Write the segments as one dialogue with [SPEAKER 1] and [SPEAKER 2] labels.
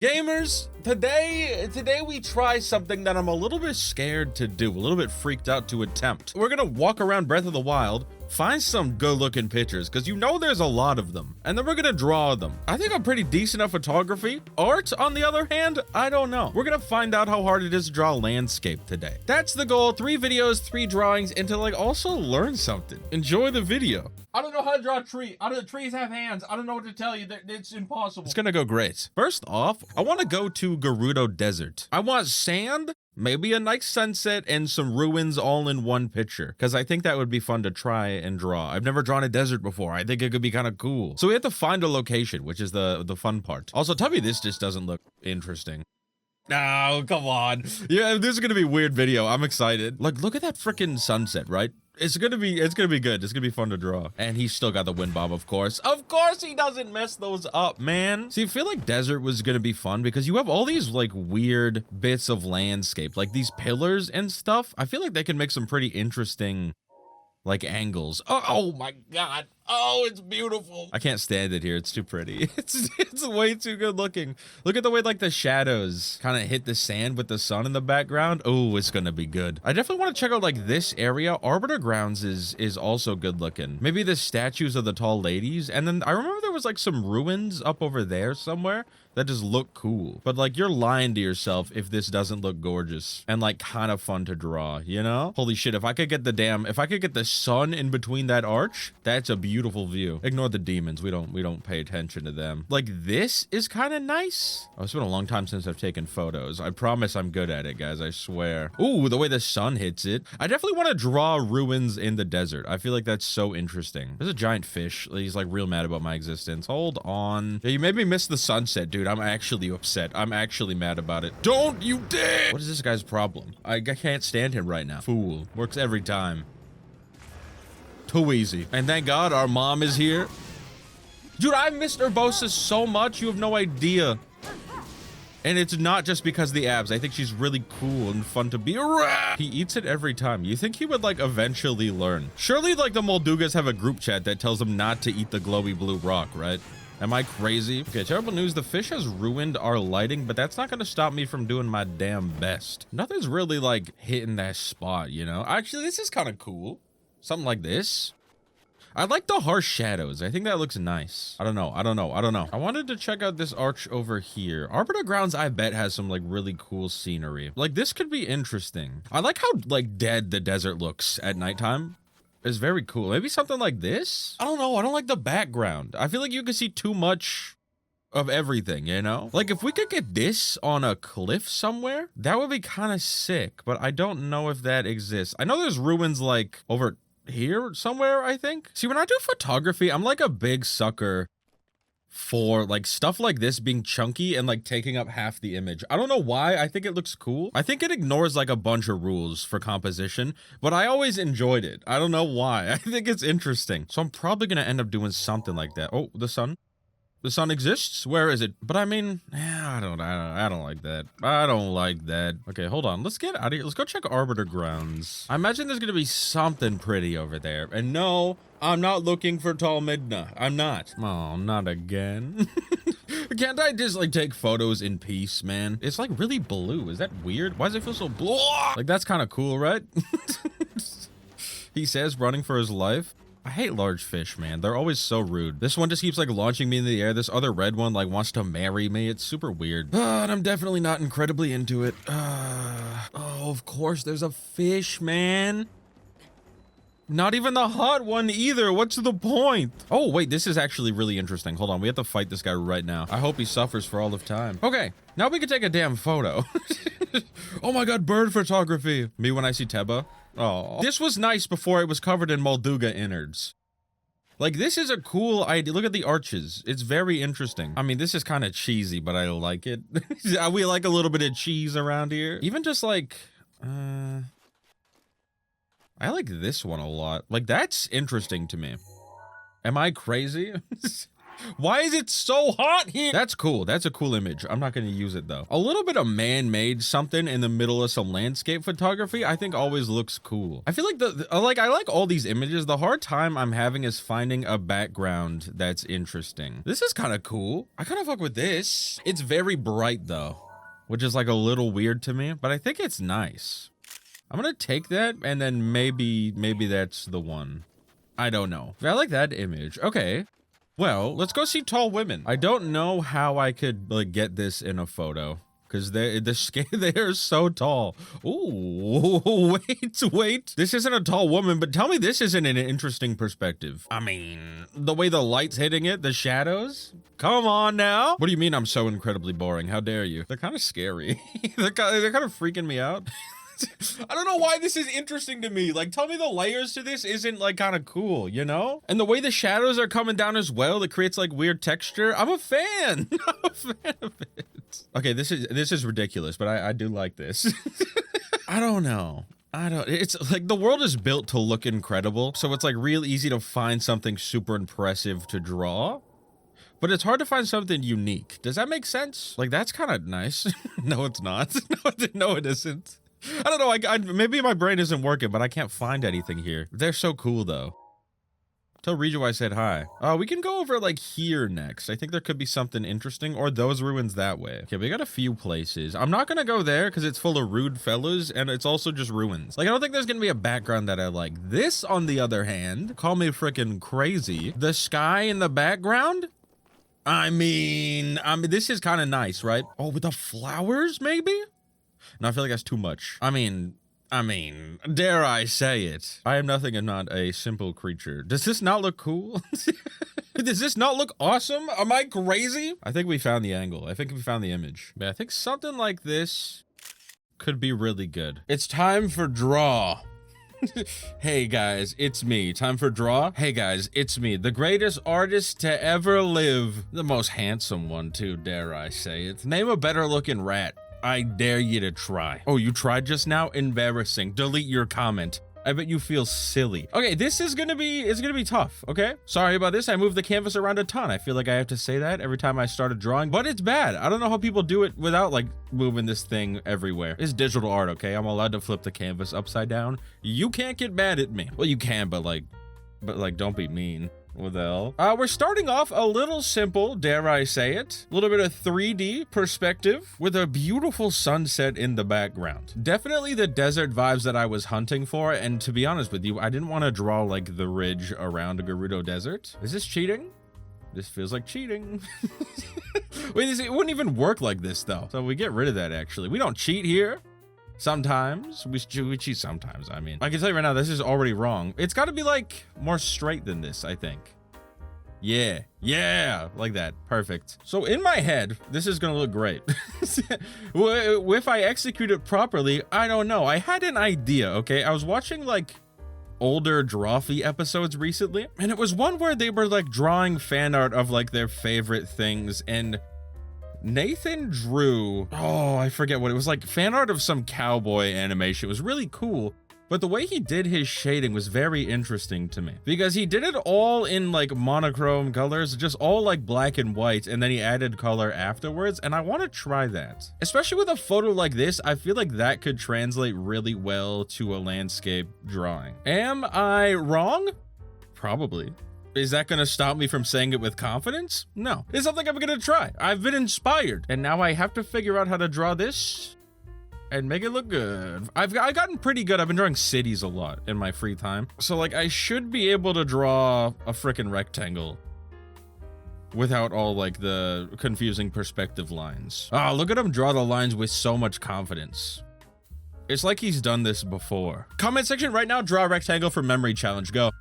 [SPEAKER 1] Gamers, today we try something that I'm a little bit scared to do, a little bit freaked out to attempt. We're gonna walk around Breath of the Wild, find some good-looking pictures, because you know there's a lot of them, and then we're gonna draw them. I think I'm pretty decent at photography. Art, on the other hand, I don't know. We're gonna find out how hard it is to draw landscape today. That's the goal. 3 videos, 3 drawings, and to also learn something. Enjoy the video. I don't know how to draw a tree. Trees have hands. I don't know what to tell you. It's impossible. It's gonna go great. First off, I want to go to Gerudo Desert. I want sand, maybe a nice sunset, and some ruins all in one picture, because I think that would be fun to try and draw. I've never drawn a desert before. I think it could be kind of cool. So we have to find a location, which is the fun part. Also, tell me this just doesn't look interesting. No, come on. Yeah, this is gonna be a weird video. I'm excited. Like, look at that freaking sunset, right? It's gonna be good. It's gonna be fun to draw. And he's still got the wind bomb, of course. Of course he doesn't mess those up, man. See, I feel like desert was gonna be fun because you have all these like weird bits of landscape, like these pillars and stuff. I feel like they can make some pretty interesting like angles. Oh my god. Oh, it's beautiful. I can't stand it here. It's too pretty. It's way too good looking. Look at the way like the shadows kind of hit the sand with the sun in the background. Oh, it's gonna be good. I definitely want to check out like this area. Arbiter Grounds is also good looking. Maybe the statues of the tall ladies. And then I remember there was like some ruins up over there somewhere that just look cool. But like, you're lying to yourself if this doesn't look gorgeous and like kind of fun to draw, you know? Holy shit, if I could get the sun in between that arch, that's a beautiful view. Ignore the demons. We don't pay attention to them. Like, this is kind of nice. Oh, it's been a long time since I've taken photos. I promise I'm good at it, guys. I swear. Ooh, the way the sun hits it. I definitely want to draw ruins in the desert. I feel like that's so interesting. There's a giant fish. He's like real mad about my existence. Hold on. Yeah, you made me miss the sunset, dude. I'm actually upset. I'm actually mad about it. Don't you dare! What is this guy's problem? I can't stand him right now. Fool. Works every time. Too easy. And thank God our mom is here. Dude, I missed Urbosa so much. You have no idea. And it's not just because of the abs. I think she's really cool and fun to be around. He eats it every time. You think he would like eventually learn? Surely like the Moldugas have a group chat that tells them not to eat the glowy blue rock, right? Am I crazy? Okay, terrible news. The fish has ruined our lighting, but that's not going to stop me from doing my damn best. Nothing's really like hitting that spot, you know? Actually, this is kind of cool. Something like this. I like the harsh shadows. I think that looks nice. I don't know. I wanted to check out this arch over here. Arbiter Grounds, I bet, has some like really cool scenery. Like, this could be interesting. I like how like dead the desert looks at nighttime. It's very cool. Maybe something like this? I don't know. I don't like the background. I feel like you can see too much of everything, you know? Like, if we could get this on a cliff somewhere, that would be kind of sick, but I don't know if that exists. I know there's ruins like over here somewhere, I think. See, when I do photography, I'm like a big sucker for like stuff like this being chunky and like taking up half the image. I don't know why. I think it looks cool. I think it ignores like a bunch of rules for composition, but I always enjoyed it. I don't know why. I think it's interesting. So I'm probably gonna end up doing something like that. Oh, the sun. The sun exists? Where is it? But I mean, I don't like that. I don't like that. Okay, hold on. Let's get out of here. Let's go check Arbiter Grounds. I imagine there's gonna be something pretty over there. And no, I'm not looking for Tall Midna. I'm not. Oh, not again. Can't I just like take photos in peace, man? It's like really blue. Is that weird? Why does it feel so blue? Like, that's kind of cool, right? He says, running for his life. I hate large fish, man. They're always so rude. This one just keeps like launching me in the air. This other red one like wants to marry me. It's super weird. And I'm definitely not incredibly into it. Oh, of course there's a fish, man. Not even the hot one either. What's the point? Oh, wait, this is actually really interesting. Hold on, we have to fight this guy right now. I hope he suffers for all of time. Okay, now we can take a damn photo. Oh my god, bird photography. Me when I see Teba. Oh, this was nice before it was covered in Molduga innards. Like, this is a cool idea. Look at the arches. It's very interesting. I mean, this is kind of cheesy, but I like it. We like a little bit of cheese around here. Even just like, I like this one a lot. Like, that's interesting to me. Am I crazy? Why is it so hot here? That's cool. That's a cool image. I'm not going to use it though. A little bit of man-made something in the middle of some landscape photography, I think always looks cool. I feel like I like all these images. The hard time I'm having is finding a background that's interesting. This is kind of cool. I kind of fuck with this. It's very bright though, which is like a little weird to me, but I think it's nice. I'm going to take that and then maybe that's the one. I don't know. I like that image. Okay. Well, let's go see tall women. I don't know how I could like get this in a photo because they're so tall. Ooh, wait. This isn't a tall woman, but tell me this isn't an interesting perspective. I mean, the way the light's hitting it, the shadows. Come on now. What do you mean I'm so incredibly boring? How dare you? They're kind of scary. they're kind of freaking me out. I don't know why this is interesting to me. Like, tell me the layers to this isn't like kind of cool, you know? And the way the shadows are coming down as well, it creates like weird texture. I'm a fan. I'm a fan of it. Okay, this is ridiculous, but I do like this. I don't know. It's like the world is built to look incredible. So it's like real easy to find something super impressive to draw. But it's hard to find something unique. Does that make sense? Like, that's kind of nice. No, it's not. No, it isn't. I don't know, maybe my brain isn't working, but I can't find anything here. They're so cool, though. Tell Rejo I said hi. We can go over, like, here next. I think there could be something interesting, or those ruins that way. Okay, we got a few places. I'm not gonna go there, because it's full of rude fellas, and it's also just ruins. Like, I don't think there's gonna be a background that I like. This, on the other hand, call me freaking crazy. The sky in the background? I mean, this is kind of nice, right? Oh, with the flowers, maybe? No, I feel like that's too much. I mean, dare I say it? I am nothing and not a simple creature. Does this not look cool? Does this not look awesome? Am I crazy? I think we found the angle. I think we found the image. But I think something like this could be really good. It's time for draw. Hey guys, it's me. Time for draw? Hey guys, it's me. The greatest artist to ever live. The most handsome one too, dare I say it. Name a better looking rat. I dare you to try. Oh, you tried just now? Embarrassing. Delete your comment. I bet you feel silly. Okay, this is gonna be tough, okay? Sorry about this. I moved the canvas around a ton. I feel like I have to say that every time I start a drawing, but it's bad. I don't know how people do it without like moving this thing everywhere. It's digital art, okay? I'm allowed to flip the canvas upside down. You can't get mad at me. Well, you can, but don't be mean. What the hell? We're starting off a little simple, dare I say it. A little bit of 3D perspective with a beautiful sunset in the background. Definitely the desert vibes that I was hunting for, and to be honest with you, I didn't want to draw like the ridge around a Gerudo Desert. Is this cheating? This feels like cheating. Wait, it wouldn't even work like this though. So we get rid of that actually. We don't cheat here. Sometimes. We cheat sometimes, I mean. I can tell you right now, this is already wrong. It's got to be, like, more straight than this, I think. Yeah. Like that. Perfect. So in my head, this is going to look great. If I execute it properly, I don't know. I had an idea, okay? I was watching, like, older Drawfee episodes recently, and it was one where they were, like, drawing fan art of, like, their favorite things, and Nathan drew, oh, I forget what it was, like fan art of some cowboy animation. It was really cool, but the way he did his shading was very interesting to me because he did it all in like monochrome colors, just all like black and white, and then he added color afterwards, and I want to try that. Especially with a photo like this, I feel like that could translate really well to a landscape drawing. Am I wrong? Probably. Is that going to stop me from saying it with confidence? No. It's something I'm going to try. I've been inspired. And now I have to figure out how to draw this and make it look good. I've gotten pretty good. I've been drawing cities a lot in my free time. So, like, I should be able to draw a freaking rectangle without all, like, the confusing perspective lines. Ah, look at him draw the lines with so much confidence. It's like he's done this before. Comment section right now, draw a rectangle for memory challenge. Go.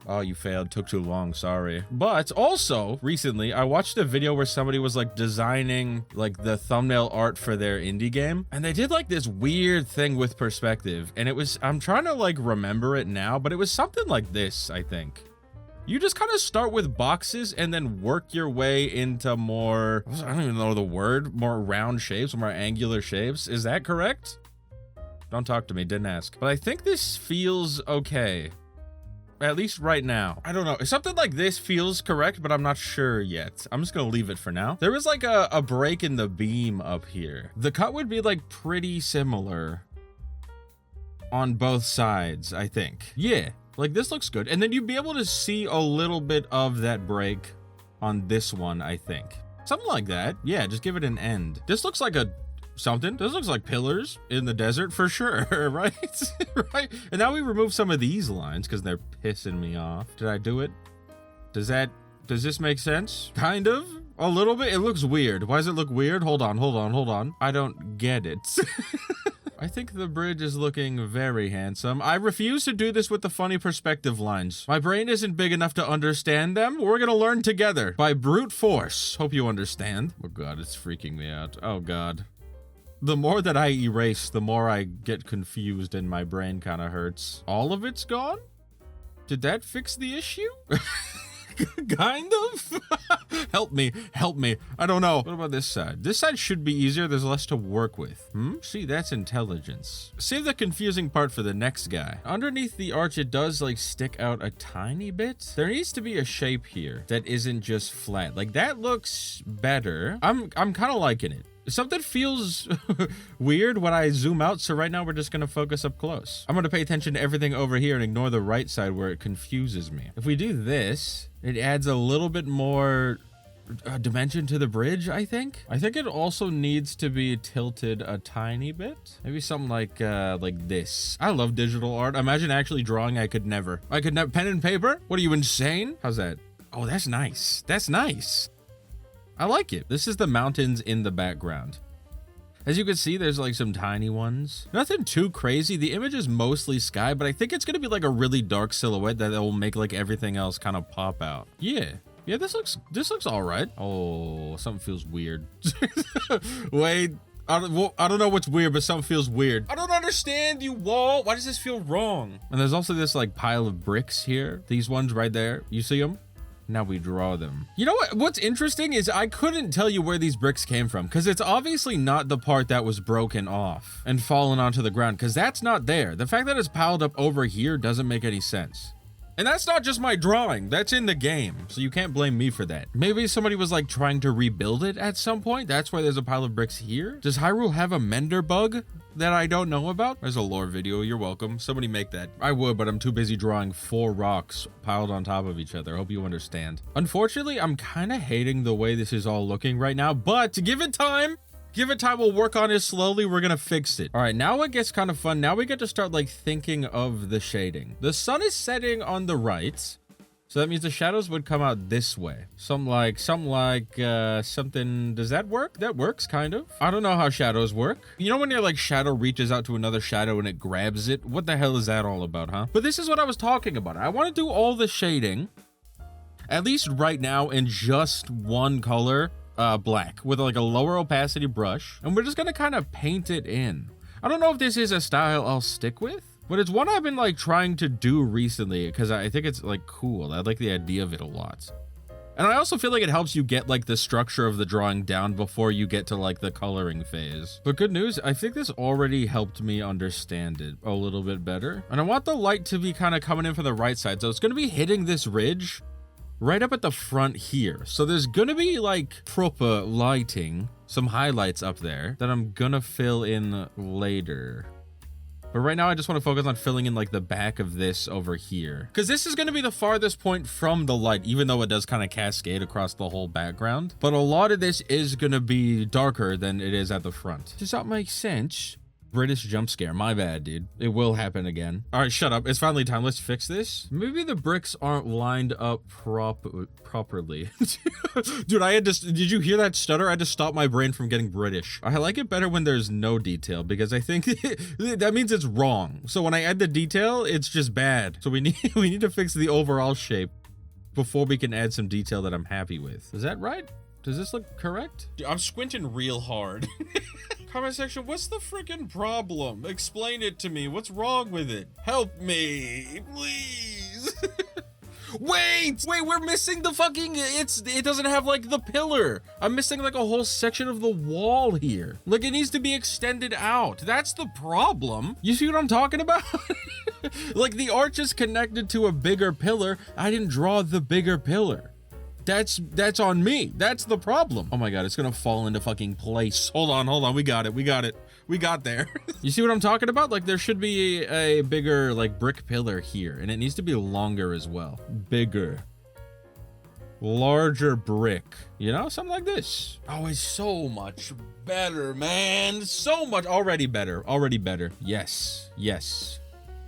[SPEAKER 1] Oh, you failed. Took too long. Sorry. But also, recently, I watched a video where somebody was like designing like the thumbnail art for their indie game. And they did like this weird thing with perspective. And it was, I'm trying to like remember it now, but it was something like this, I think. You just kind of start with boxes and then work your way into more, I don't even know the word, more round shapes, more angular shapes. Is that correct? Don't talk to me. Didn't ask. But I think this feels okay. At least right now. I don't know. Something like this feels correct, but I'm not sure yet. I'm just gonna leave it for now. There is like a break in the beam up here. The cut would be like pretty similar on both sides, I think. Yeah, like this looks good. And then you'd be able to see a little bit of that break on this one, I think. Something like that. Yeah, just give it an end. This looks like something. This looks like pillars in the desert for sure, right? Right? And now we remove some of these lines because they're pissing me off. Did I do it? Does this make sense? Kind of? A little bit? It looks weird. Why does it look weird? Hold on. I don't get it. I think the bridge is looking very handsome. I refuse to do this with the funny perspective lines. My brain isn't big enough to understand them. We're gonna learn together by brute force. Hope you understand. Oh God, it's freaking me out. Oh God. The more that I erase, the more I get confused and my brain kind of hurts. All of it's gone? Did that fix the issue? Kind of? Help me. I don't know. What about this side? This side should be easier. There's less to work with. See, that's intelligence. Save the confusing part for the next guy. Underneath the arch, it does like stick out a tiny bit. There needs to be a shape here that isn't just flat. Like that looks better. I'm kind of liking it. Something feels weird when I zoom out, so right now we're just going to focus up close. I'm going to pay attention to everything over here and ignore the right side where it confuses me. If we do this, it adds a little bit more dimension to the bridge, I think. I think it also needs to be tilted a tiny bit. Maybe something like this. I love digital art. Imagine actually drawing. I could never. Pen and paper? What are you, insane? How's that? Oh, that's nice. That's nice. I like it. This is the mountains in the background. As you can see, there's like some tiny ones. Nothing too crazy. The image is mostly sky, but I think it's going to be like a really dark silhouette that will make like everything else kind of pop out. Yeah, this looks all right. Oh, something feels weird. Wait, I don't know what's weird, but something feels weird. I don't understand, you wall. Why does this feel wrong? And there's also this like pile of bricks here. These ones right there. You see them? Now we draw them. You know what? What's interesting is I couldn't tell you where these bricks came from because it's obviously not the part that was broken off and fallen onto the ground because that's not there. The fact that it's piled up over here doesn't make any sense. And that's not just my drawing, that's in the game, so you can't blame me for that. Maybe somebody was like trying to rebuild it at some point. That's why there's a pile of bricks here. Does Hyrule have a mender bug that I don't know about? There's a lore video, you're welcome. Somebody make that. I would, but I'm too busy drawing 4 rocks piled on top of each other. I hope you understand. Unfortunately, I'm kind of hating the way this is all looking right now, but to give it time, we'll work on it slowly. We're gonna fix it. All right, now it gets kind of fun. Now we get to start like thinking of the shading. The sun is setting on the right, so that means the shadows would come out this way. Something. Does that work? That works, kind of. I don't know how shadows work. You know when your like shadow reaches out to another shadow and it grabs it? What the hell is that all about, huh? But this is what I was talking about. I want to do all the shading, at least right now, in just one color. Black with like a lower opacity brush, and we're just gonna kind of paint it in. I don't know if this is a style I'll stick with, but it's one I've been like trying to do recently because I think it's like cool. I like the idea of it a lot. And I also feel like it helps you get like the structure of the drawing down before you get to like the coloring phase. But good news, I think this already helped me understand it a little bit better. And I want the light to be kind of coming in from the right side, so it's gonna be hitting this ridge right up at the front here. So there's gonna be like proper lighting, some highlights up there that I'm gonna fill in later. But right now I just want to focus on filling in like the back of this over here, because this is gonna be the farthest point from the light, even though it does kind of cascade across the whole background. But a lot of this is gonna be darker than it is at the front. Does that make sense? British jump scare. My bad, dude. It will happen again. All right, shut up. It's finally time. Let's fix this. Maybe the bricks aren't lined up properly. Dude, did you hear that stutter? I had to stop my brain from getting British. I like it better when there's no detail because I think that means it's wrong. So when I add the detail, it's just bad. So we need to fix the overall shape before we can add some detail that I'm happy with. Is that right? Does this look correct? Dude, I'm squinting real hard. Comment section, what's the freaking problem? Explain it to me. What's wrong with it? Help me, please. Wait, we're missing the fucking, it doesn't have like the pillar. I'm missing like a whole section of the wall here. Like it needs to be extended out. That's the problem. You see what I'm talking about? Like the arch is connected to a bigger pillar. I didn't draw the bigger pillar. That's on me. That's the problem. Oh my God, it's gonna fall into fucking place. Hold on. We got it. We got there. You see what I'm talking about? Like there should be a bigger like brick pillar here, and it needs to be longer as well. Bigger. Larger brick, you know, something like this. Oh, it's so much better, man. So much already better. Yes.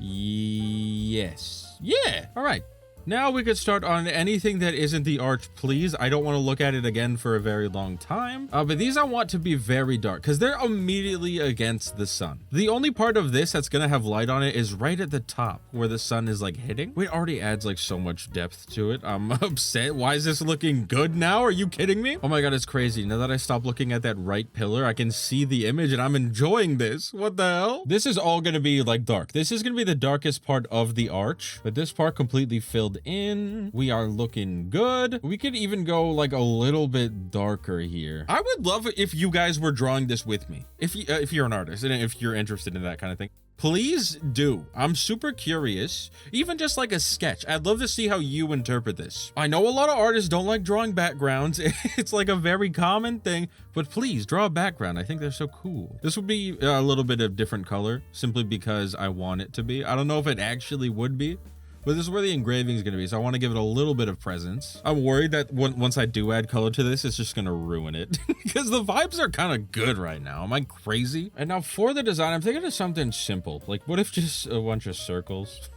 [SPEAKER 1] Yeah. All right. Now we could start on anything that isn't the arch, please. I don't want to look at it again for a very long time. But these I want to be very dark because they're immediately against the sun. The only part of this that's going to have light on it is right at the top where the sun is like hitting. It already adds like so much depth to it. I'm upset. Why is this looking good now? Are you kidding me? Oh my God, it's crazy. Now that I stopped looking at that right pillar, I can see the image and I'm enjoying this. What the hell? This is all going to be like dark. This is going to be the darkest part of the arch, but this part completely filled in. We are looking good. We could even go like a little bit darker here. I would love it if you guys were drawing this with me. If you're an artist and if you're interested in that kind of thing, please do. I'm super curious. Even just like a sketch. I'd love to see how you interpret this. I know a lot of artists don't like drawing backgrounds. It's like a very common thing, but please draw a background. I think they're so cool. This would be a little bit of different color simply because I want it to be. I don't know if it actually would be, but this is where the engraving is going to be, so I want to give it a little bit of presence. I'm worried that once I do add color to this, it's just going to ruin it because the vibes are kind of good right now. Am I crazy? And now for the design, I'm thinking of something simple. Like, what if just a bunch of circles?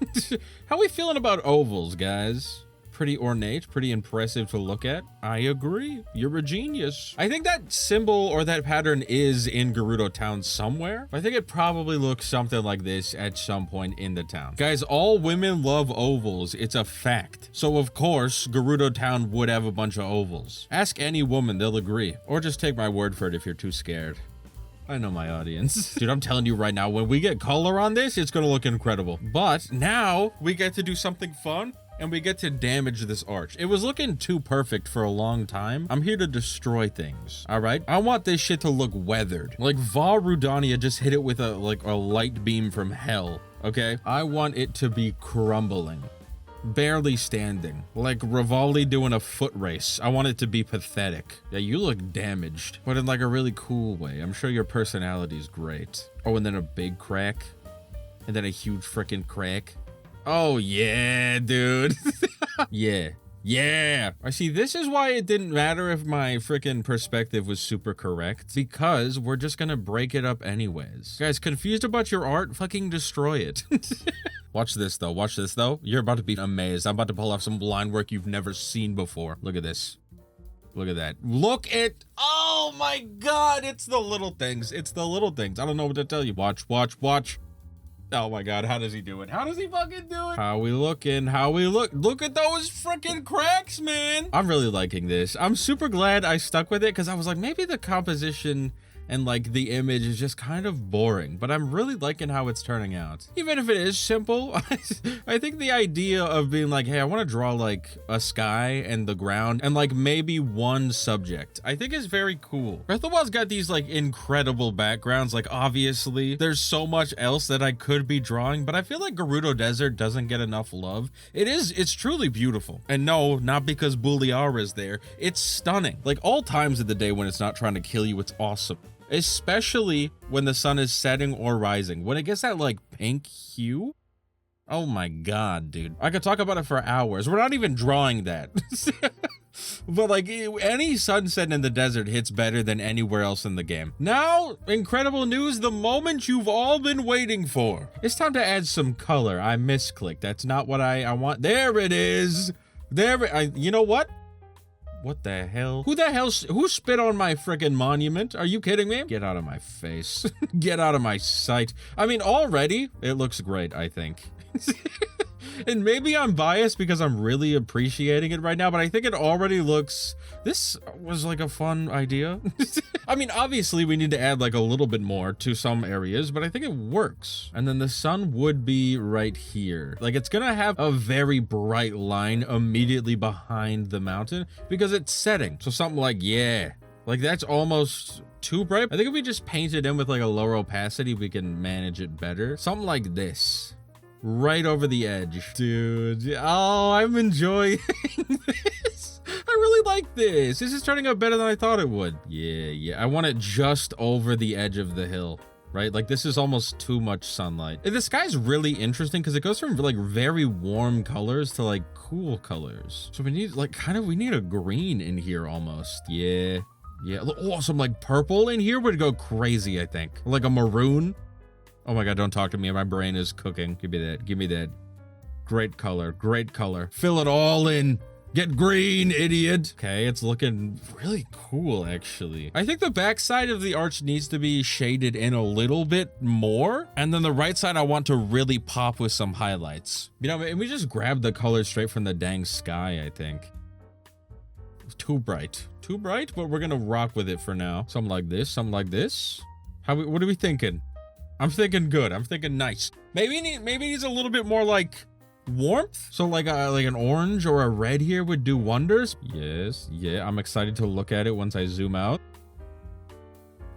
[SPEAKER 1] How are we feeling about ovals, guys? Pretty ornate, pretty impressive to look at. I agree. You're a genius. I think that symbol or that pattern is in Gerudo Town somewhere. I think it probably looks something like this at some point in the town. Guys, all women love ovals. It's a fact. So of course, Gerudo Town would have a bunch of ovals. Ask any woman, they'll agree. Or just take my word for it if you're too scared. I know my audience. Dude, I'm telling you right now, when we get color on this, it's gonna look incredible. But now we get to do something fun. And we get to damage this arch. It was looking too perfect for a long time. I'm here to destroy things, all right? I want this shit to look weathered. Like Va Rudania just hit it with a light beam from hell, okay? I want it to be crumbling. Barely standing. Like Rivali doing a foot race. I want it to be pathetic. Yeah, you look damaged, but in like a really cool way. I'm sure your personality is great. Oh, and then a big crack. And then a huge freaking crack. Oh, yeah, dude. Yeah. I see, this is why it didn't matter if my freaking perspective was super correct, because we're just gonna break it up anyways. Guys, confused about your art? Fucking destroy it. Watch this, though. You're about to be amazed. I'm about to pull off some line work you've never seen before. Look at this. Look at that. Look at... Oh, my God. It's the little things. I don't know what to tell you. Watch. Oh my God, how does he do it? How does he fucking do it? How we looking? Look at those freaking cracks, man. I'm really liking this. I'm super glad I stuck with it because I was like, maybe the composition and like the image is just kind of boring, but I'm really liking how it's turning out. Even if it is simple, I think the idea of being like, hey, I want to draw like a sky and the ground and like maybe one subject, I think is very cool. Breath of the Wild's got these like incredible backgrounds. Like obviously there's so much else that I could be drawing, but I feel like Gerudo Desert doesn't get enough love. It's truly beautiful. And no, not because Booleara is there. It's stunning. Like all times of the day when it's not trying to kill you, it's awesome. Especially when the sun is setting or rising. When it gets that like pink hue. Oh my God, dude. I could talk about it for hours. We're not even drawing that. But like any sunset in the desert hits better than anywhere else in the game. Now, incredible news, the moment you've all been waiting for. It's time to add some color. I misclicked. That's not what I want. There it is. You know what? What the hell? Who spit on my freaking monument? Are you kidding me? Get out of my face. Get out of my sight. I mean, already, it looks great, I think. And maybe I'm biased because I'm really appreciating it right now, but I think it already looks... This was like a fun idea. I mean, obviously we need to add like a little bit more to some areas, but I think it works. And then the sun would be right here. Like it's gonna have a very bright line immediately behind the mountain because it's setting. So something like, yeah, like that's almost too bright. I think if we just paint it in with like a lower opacity, we can manage it better. Something like this. right over the edge. Dude, oh, I'm enjoying this. I really like this. This is turning out better than I thought it would. Yeah. I want it just over the edge of the hill, right? Like this is almost too much sunlight. And the sky's really interesting because it goes from like very warm colors to like cool colors. So we need like we need a green in here almost. Yeah. Oh, some like purple in here would go crazy, I think. Like a maroon. Oh my God, don't talk to me. My brain is cooking. Give me that. Great color. Fill it all in. Get green, idiot. Okay, it's looking really cool, actually. I think the back side of the arch needs to be shaded in a little bit more. And then the right side, I want to really pop with some highlights. You know, and we just grab the color straight from the dang sky, I think. Too bright, but we're gonna rock with it for now. Something like this. What are we thinking? I'm thinking good. I'm thinking nice. Maybe he's a little bit more like warmth. So like an orange or a red here would do wonders. Yes. Yeah. I'm excited to look at it once I zoom out.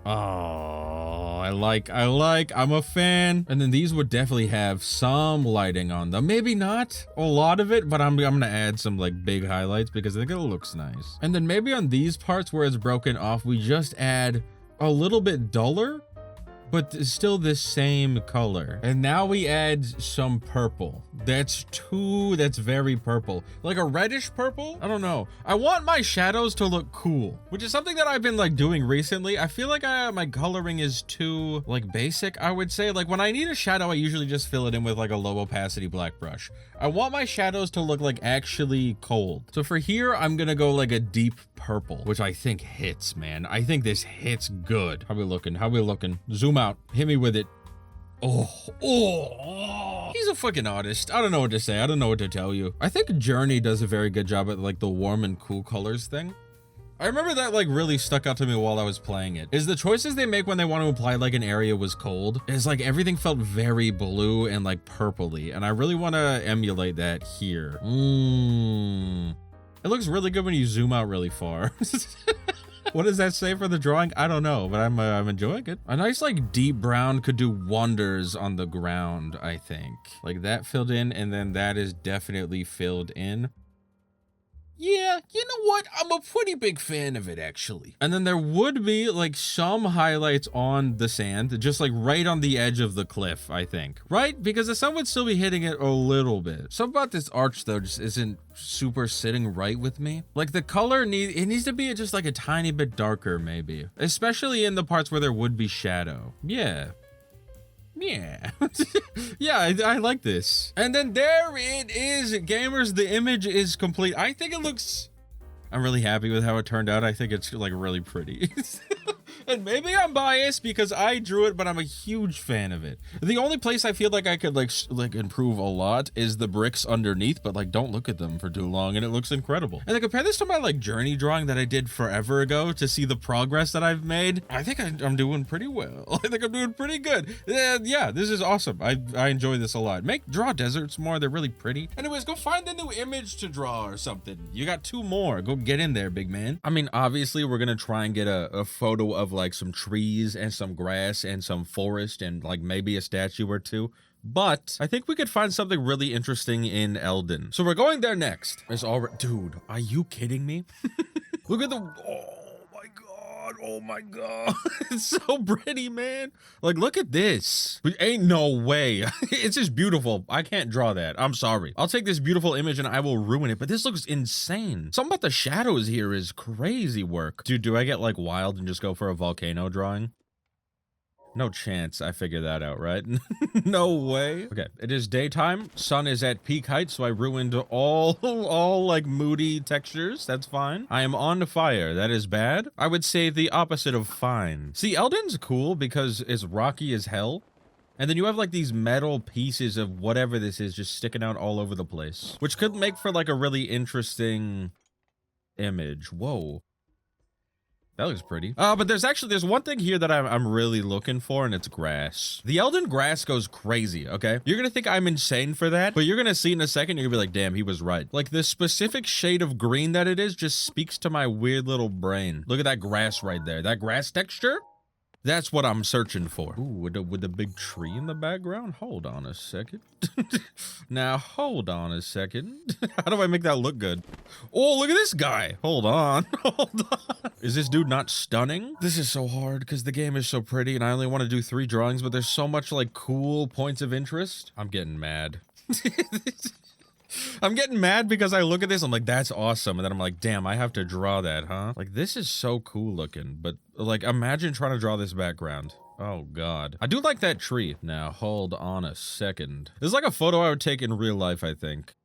[SPEAKER 1] Oh, I like. I'm a fan. And then these would definitely have some lighting on them. Maybe not a lot of it, but I'm gonna add some like big highlights because I think it looks nice. And then maybe on these parts where it's broken off, we just add a little bit duller, but still the same color. And now we add some purple. That's very purple. Like a reddish purple? I don't know. I want my shadows to look cool, which is something that I've been like doing recently. I feel like my coloring is too like basic, I would say. Like when I need a shadow, I usually just fill it in with like a low opacity black brush. I want my shadows to look like actually cold. So for here, I'm gonna go like a deep purple, which I think hits, man. I think this hits good. How we looking? Zoom out. Hit me with it. Oh. He's a fucking artist. I don't know what to say. I don't know what to tell you. I think Journey does a very good job at like the warm and cool colors thing. I remember that like really stuck out to me while I was playing it. Is the choices they make when they want to imply like an area was cold. Is like everything felt very blue and like purpley. And I really want to emulate that here. It looks really good when you zoom out really far. What does that say for the drawing? I don't know, but I'm enjoying it. A nice like deep brown could do wonders on the ground, I think. Like that filled in, and then that is definitely filled in. Yeah, you know what? I'm a pretty big fan of it, actually. And then there would be like some highlights on the sand, just like right on the edge of the cliff, I think. Right? Because the sun would still be hitting it a little bit. Something about this arch, though, just isn't super sitting right with me. Like the color needs to be just like a tiny bit darker, maybe. Especially in the parts where there would be shadow. Yeah. Yeah, I like this. And then there it is, gamers. The image is complete. I think it looks... I'm really happy with how it turned out. I think it's like really pretty. And maybe I'm biased because I drew it, but I'm a huge fan of it. The only place I feel like I could like improve a lot is the bricks underneath, but like don't look at them for too long and it looks incredible. And I compare this to my like journey drawing that I did forever ago to see the progress that I've made. I think I'm doing pretty well. I think I'm doing pretty good. Yeah, this is awesome. I enjoy this a lot. Draw deserts more. They're really pretty. Anyways, go find a new image to draw or something. You got 2 more. Go get in there, big man. I mean, obviously we're gonna try and get a photo of like some trees and some grass and some forest and like maybe a statue or 2. But I think we could find something really interesting in Eldon. So we're going there next. It's already, dude, are you kidding me? Look at the, oh my God. It's so pretty, man. Like, look at this. Ain't no way. It's just beautiful. I can't draw that. I'm sorry. I'll take this beautiful image and I will ruin it, but this looks insane. Something about the shadows here is crazy work. Dude, do I get like wild and just go for a volcano drawing? No chance I figure that out, right? No way. Okay, it is daytime. Sun is at peak height, so I ruined all like moody textures. That's fine. I am on fire. That is bad. I would say the opposite of fine. See, Eldon's cool because it's rocky as hell. And then you have like these metal pieces of whatever this is just sticking out all over the place, which could make for like a really interesting image. Whoa. That looks pretty. But there's one thing here that I'm really looking for, and it's grass. The Eldon grass goes crazy, okay? You're gonna think I'm insane for that, but you're gonna see in a second, you're gonna be like, damn, he was right. Like, the specific shade of green that it is just speaks to my weird little brain. Look at that grass right there. That grass texture? That's what I'm searching for. Ooh, with the big tree in the background? Hold on a second. Now, hold on a second. How do I make that look good? Oh, look at this guy. Hold on. Hold on. Is this dude not stunning? This is so hard because the game is so pretty and I only want to do 3 drawings, but there's so much like cool points of interest. I'm getting mad. I'm getting mad because I look at this, I'm like, that's awesome. And then I'm like, damn, I have to draw that, huh? Like, this is so cool looking, but like, imagine trying to draw this background. Oh God. I do like that tree. Now, hold on a second. This is like a photo I would take in real life, I think.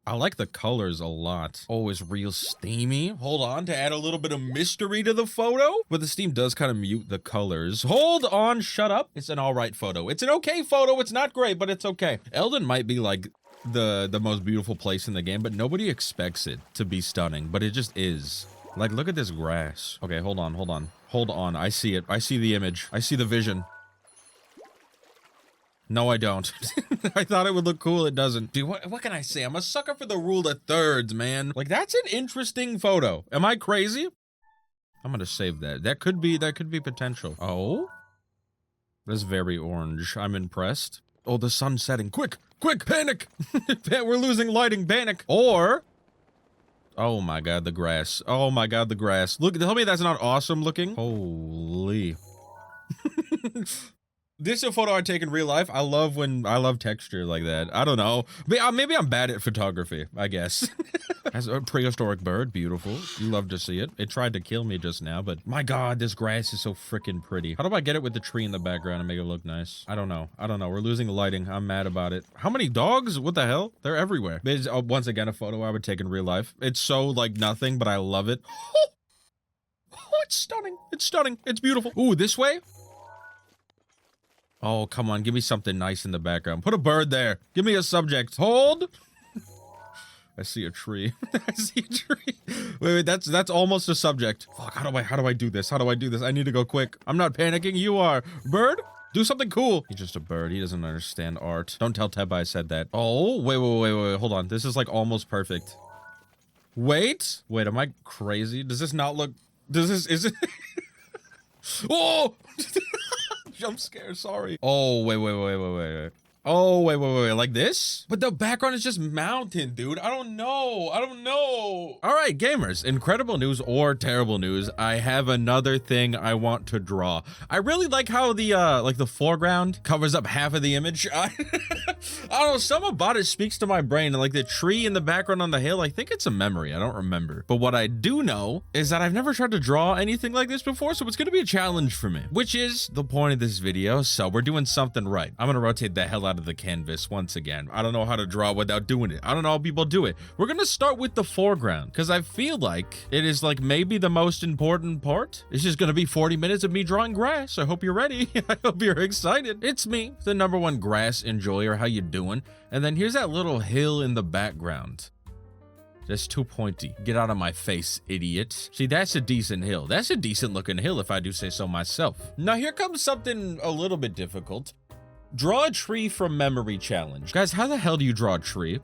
[SPEAKER 1] I like the colors a lot. Oh, it's real steamy. Hold on to add a little bit of mystery to the photo. But the steam does kind of mute the colors. Hold on, shut up. It's an all right photo. It's an okay photo. It's not great, but it's okay. Elden might be like the most beautiful place in the game, but nobody expects it to be stunning, but it just is. Like, look at this grass. Okay, hold on, hold on. Hold on, I see it. I see the image. I see the vision. No, I don't. I thought it would look cool. It doesn't. Dude, what can I say? I'm a sucker for the rule of thirds, man. Like, that's an interesting photo. Am I crazy? I'm gonna save that. That could be potential. Oh? That's very orange. I'm impressed. Oh, the sun's setting. Quick! Quick! Panic! We're losing lighting. Panic! Or... oh my God, the grass. Oh my God, the grass. Look, tell me that's not awesome looking. Holy. This is a photo I take in real life. I love texture like that. I don't know. Maybe I'm bad at photography, I guess. As a prehistoric bird, beautiful. You love to see it. It tried to kill me just now, but my God, this grass is so freaking pretty. How do I get it with the tree in the background and make it look nice? I don't know. We're losing the lighting. I'm mad about it. How many dogs? What the hell? They're everywhere. It's, once again, a photo I would take in real life. It's so like nothing, but I love it. Oh, it's stunning. It's stunning. It's beautiful. Ooh, this way? Oh, come on. Give me something nice in the background. Put a bird there. Give me a subject. Hold. I see a tree. I see a tree. Wait, that's almost a subject. Fuck, how do I do this? How do I do this? I need to go quick. I'm not panicking. You are. Bird? Do something cool. He's just a bird. He doesn't understand art. Don't tell Teba I said that. Oh, wait. Hold on. This is like almost perfect. Wait, am I crazy? Does this not look... is it... Oh! Jump scare, sorry. Oh, wait. Oh, wait, like this? But the background is just mountain, dude. I don't know. All right, gamers, incredible news or terrible news. I have another thing I want to draw. I really like how the, like the foreground covers up half of the image. I don't know, something about it speaks to my brain. And like the tree in the background on the hill, I think it's a memory. I don't remember. But what I do know is that I've never tried to draw anything like this before, so it's gonna be a challenge for me, which is the point of this video. So we're doing something right. I'm gonna rotate the hell out of the canvas once again. I don't know how to draw without doing it. I don't know how people do it. We're gonna start with the foreground because I feel like it is like maybe the most important part. It's just gonna be 40 minutes of me drawing grass. I hope you're ready. I hope you're excited. It's me, the #1 grass enjoyer. How you doing? And then here's that little hill in the background. That's too pointy. Get out of my face, idiot. See, that's a decent hill. That's a decent looking hill if I do say so myself. Now here comes something a little bit difficult. Draw a tree from memory challenge. Guys, how the hell do you draw a tree?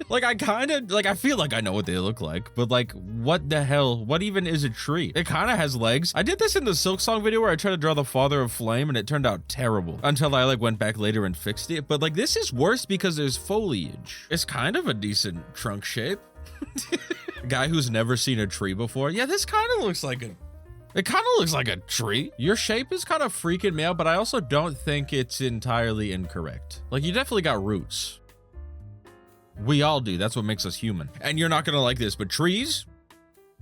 [SPEAKER 1] Like, I feel like I know what they look like, but like, what the hell? What even is a tree? It kind of has legs. I did this in the Silk Song video where I tried to draw the Father of Flame and it turned out terrible until I like went back later and fixed it. But like, this is worse because there's foliage. It's kind of a decent trunk shape. Guy who's never seen a tree before. Yeah, this kind of looks like it kind of looks like a tree. Your shape is kind of freaking me out, but I also don't think it's entirely incorrect. Like, you definitely got roots. We all do. That's what makes us human. And you're not gonna like this, but trees?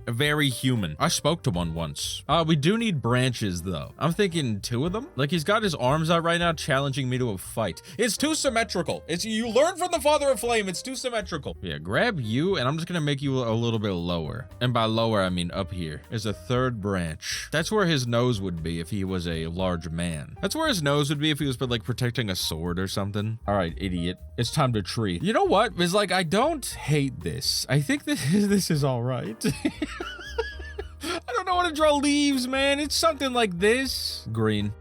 [SPEAKER 1] Very human. I spoke to one once. We do need branches though. I'm thinking 2 of them. Like, he's got his arms out right now challenging me to a fight. It's too symmetrical. You learn from the Father of Flame. It's too symmetrical. Yeah, grab you and I'm just gonna make you a little bit lower. And by lower, I mean up here is a 3rd branch. That's where his nose would be if he was a large man. That's where his nose would be if he was like protecting a sword or something. All right, idiot. It's time to tree. You know what? It's like, I don't hate this. I think this is all right. I don't know how to draw leaves, man. It's something like this. Green.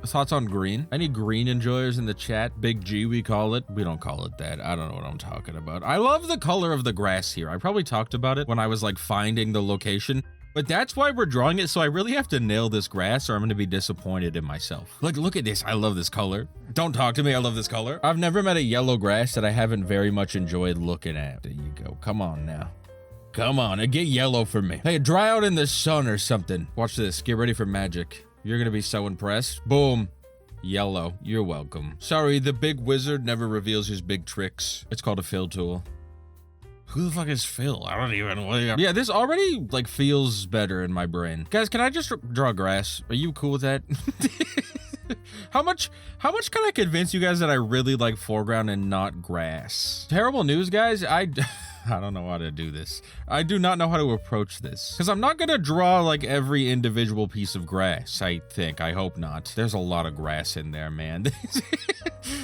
[SPEAKER 1] Thoughts on green? Any green enjoyers in the chat? Big G, we call it. We don't call it that. I don't know what I'm talking about. I love the color of the grass here. I probably talked about it when I was like finding the location. But that's why we're drawing it, so I really have to nail this grass or I'm gonna be disappointed in myself. Like, look at this, I love this color. Don't talk to me, I love this color. I've never met a yellow grass that I haven't very much enjoyed looking at. There you go, come on now. Come on, and get yellow for me. Hey, dry out in the sun or something. Watch this, get ready for magic. You're gonna be so impressed. Boom. Yellow, you're welcome. Sorry, the big wizard never reveals his big tricks. It's called a fill tool. Who the fuck is Phil? I don't even know. Yeah, this already like feels better in my brain. Guys, can I just draw grass? Are you cool with that? How much can I convince you guys that I really like foreground and not grass? Terrible news, guys. I don't know how to do this. I do not know how to approach this. Because I'm not going to draw like every individual piece of grass, I think. I hope not. There's a lot of grass in there, man.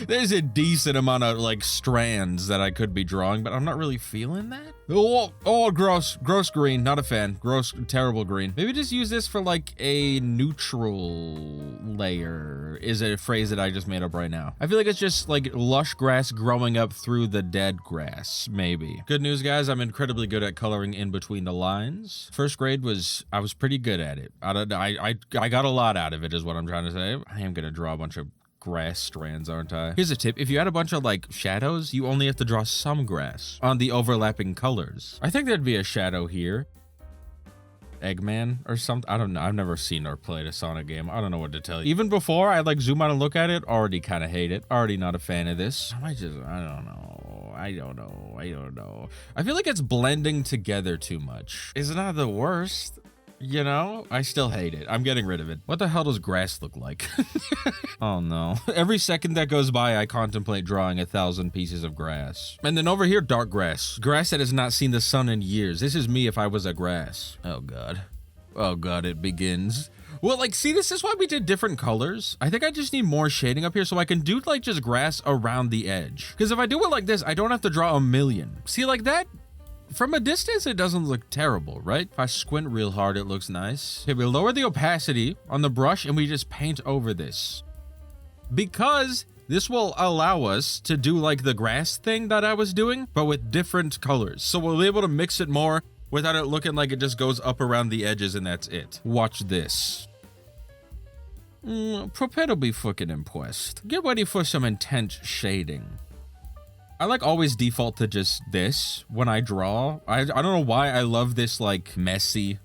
[SPEAKER 1] There's a decent amount of like strands that I could be drawing, but I'm not really feeling that. Oh, gross green. Not a fan. Gross, terrible green. Maybe just use this for like a neutral layer is a phrase that I just made up right now. I feel like it's just like lush grass growing up through the dead grass, maybe. Good news, guys. I'm incredibly good at coloring in between the lines. First grade I was pretty good at it. I got a lot out of it is what I'm trying to say. I am going to draw a bunch of grass strands, aren't I? Here's a tip. If you add a bunch of like shadows, you only have to draw some grass on the overlapping colors. I think there'd be a shadow here. Eggman or something. I don't know. I've never seen or played a Sonic game. I don't know what to tell you. Even before I like zoom out and look at it, already kind of hate it. Already not a fan of this. I don't know. I feel like it's blending together too much. It's not the worst. You know, I still hate it. I'm getting rid of it. What the hell does grass look like? Oh no. Every second that goes by, I contemplate drawing 1,000 pieces of grass. And then over here, dark grass. Grass that has not seen the sun in years. This is me if I was a grass. Oh God. Oh God, it begins. Well, like, see, this is why we did different colors. I think I just need more shading up here so I can do like just grass around the edge. Because if I do it like this, I don't have to draw a million. See, like that? From a distance, it doesn't look terrible, right? If I squint real hard, it looks nice. Okay, we lower the opacity on the brush and we just paint over this. Because this will allow us to do like the grass thing that I was doing, but with different colors. So we'll be able to mix it more without it looking like it just goes up around the edges and that's it. Watch this. Prepare to be fucking impressed. Get ready for some intense shading. I like always default to just this when I draw. I don't know why I love this like messy.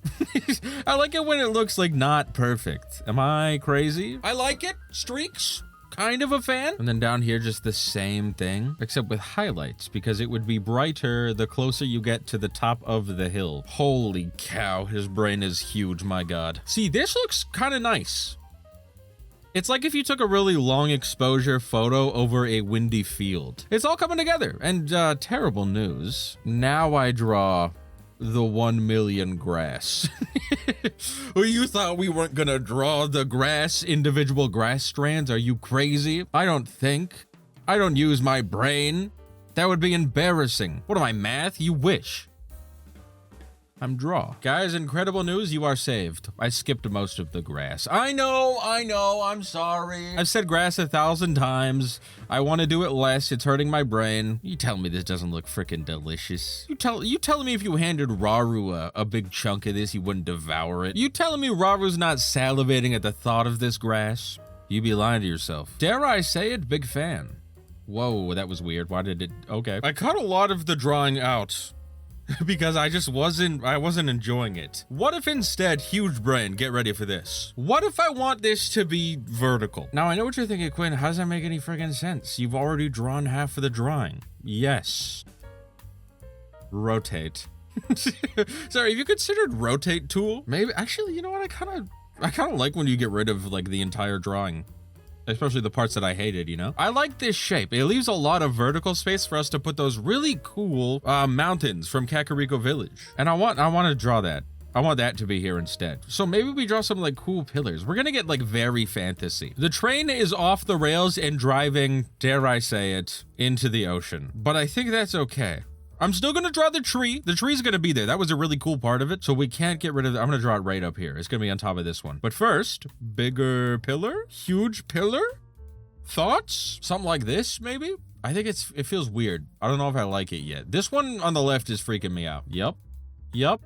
[SPEAKER 1] I like it when it looks like not perfect. Am I crazy? I like it. Streaks. Kind of a fan. And then down here, just the same thing, except with highlights because it would be brighter the closer you get to the top of the hill. Holy cow, his brain is huge, my God. See, this looks kind of nice. It's like if you took a really long exposure photo over a windy field. It's all coming together. And terrible news. Now I draw the 1 million grass. You thought we weren't gonna draw the grass, individual grass strands? Are you crazy? I don't think. I don't use my brain. That would be embarrassing. What am I, math? You wish. I'm draw. Guys, incredible news, you are saved. I skipped most of the grass. I know, I'm sorry. I've said grass 1,000 times. I want to do it less, it's hurting my brain. You tell me this doesn't look freaking delicious. You telling me if you handed Raru a big chunk of this, he wouldn't devour it? You telling me Raru's not salivating at the thought of this grass? You be lying to yourself. Dare I say it, big fan. Whoa, that was weird. Why did it? Okay. I cut a lot of the drawing out. Because I wasn't enjoying it. What if instead, huge brain, get ready for this. What if I want this to be vertical? Now I know what you're thinking, Quinn, how does that make any friggin' sense? You've already drawn half of the drawing. Yes. Rotate. Sorry, have you considered rotate tool? Maybe, actually, you know what, I kind of like when you get rid of like the entire drawing. Especially the parts that I hated, you know? I like this shape. It leaves a lot of vertical space for us to put those really cool mountains from Kakariko Village. And I want to draw that. I want that to be here instead. So maybe we draw some like cool pillars. We're gonna get like very fantasy. The train is off the rails and driving, dare I say it, into the ocean. But I think that's okay. I'm still gonna draw the tree. The tree's gonna be there. That was a really cool part of it. So we can't get rid of it. I'm gonna draw it right up here. It's gonna be on top of this one. But first, bigger pillar, huge pillar. Thoughts? Something like this, maybe? I think it feels weird. I don't know if I like it yet. This one on the left is freaking me out. Yup.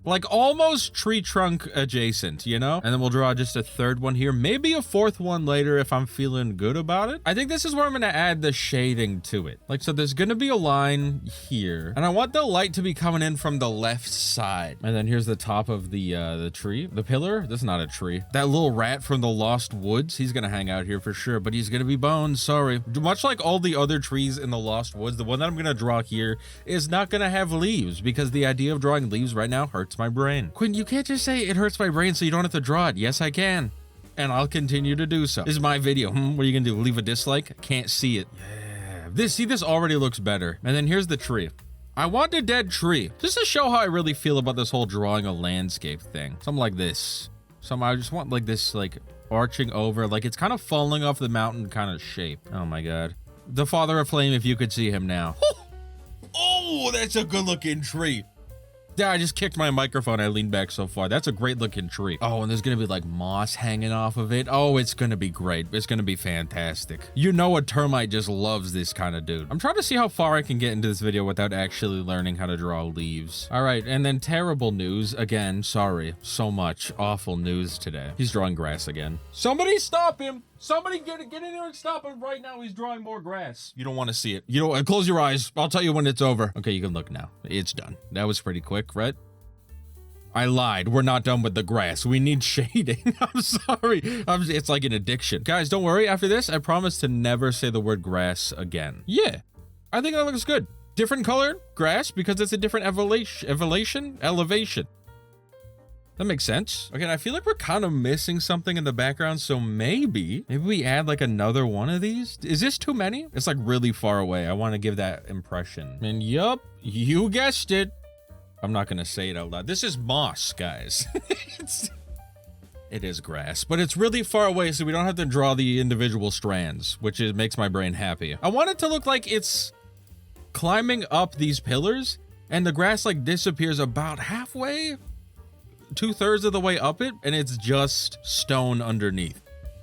[SPEAKER 1] Like almost tree trunk adjacent, you know? And then we'll draw just a third one here, maybe a fourth one later if I'm feeling good about it. I think this is where I'm gonna add the shading to it. Like, so there's gonna be a line here, and I want the light to be coming in from the left side. And then here's the top of the tree, the pillar. This is not a tree. That little rat from the Lost Woods, he's gonna hang out here for sure, but he's gonna be bones, sorry. Much like all the other trees in the Lost Woods, the one that I'm gonna draw here is not gonna have leaves, because the idea of drawing leaves right now hurts my brain. Quinn, you can't just say it hurts my brain so you don't have to draw it. Yes, I can. And I'll continue to do so. This is my video. What are you gonna do? Leave a dislike? Can't see it. Yeah. This already looks better. And then here's the tree. I want a dead tree. Just to show how I really feel about this whole drawing a landscape thing. Something like this. I just want like this, like arching over, like it's kind of falling off the mountain kind of shape. Oh my God. The Father of Flame, if you could see him now. Oh, that's a good looking tree. Yeah, I just kicked my microphone. I leaned back so far. That's a great looking tree. Oh, and there's gonna be like moss hanging off of it. Oh, it's gonna be great. It's gonna be fantastic. You know a termite just loves this kind of dude. I'm trying to see how far I can get into this video without actually learning how to draw leaves. All right, and then terrible news. Again, sorry. So much awful news today. He's drawing grass again. Somebody stop him. Somebody get in there and stop him right now. He's drawing more grass. You don't want to see it. You don't. Close your eyes. I'll tell you when it's over. Okay, you can look now. It's done. That was pretty quick, right? I lied. We're not done with the grass. We need shading. I'm sorry. It's like an addiction. Guys, don't worry. After this, I promise to never say the word grass again. Yeah, I think that looks good. Different color grass because it's a different elevation. That makes sense. Okay, and I feel like we're kind of missing something in the background, so maybe we add like another one of these. Is this too many? It's like really far away. I want to give that impression. And yup, you guessed it. I'm not gonna say it out loud. This is moss, guys. It is grass, but it's really far away, so we don't have to draw the individual strands, which makes my brain happy. I want it to look like it's climbing up these pillars, and the grass like disappears about halfway, 2/3 of the way up it, and it's just stone underneath.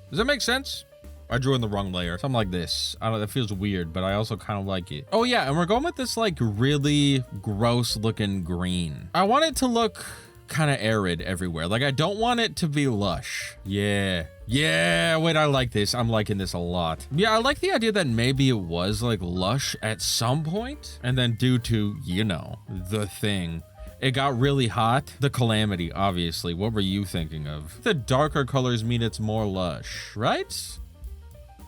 [SPEAKER 1] Does that make sense? I drew in the wrong layer. Something like this. I don't know, that feels weird, but I also kind of like it. Oh yeah, and we're going with this like really gross looking green. I want it to look kind of arid everywhere. Like I don't want it to be lush. Yeah, wait, I like this. I'm liking this a lot. Yeah, I like the idea that maybe it was like lush at some point, and then due to, you know, the thing, it got really hot. The calamity, obviously. What were you thinking of? The darker colors mean it's more lush, right?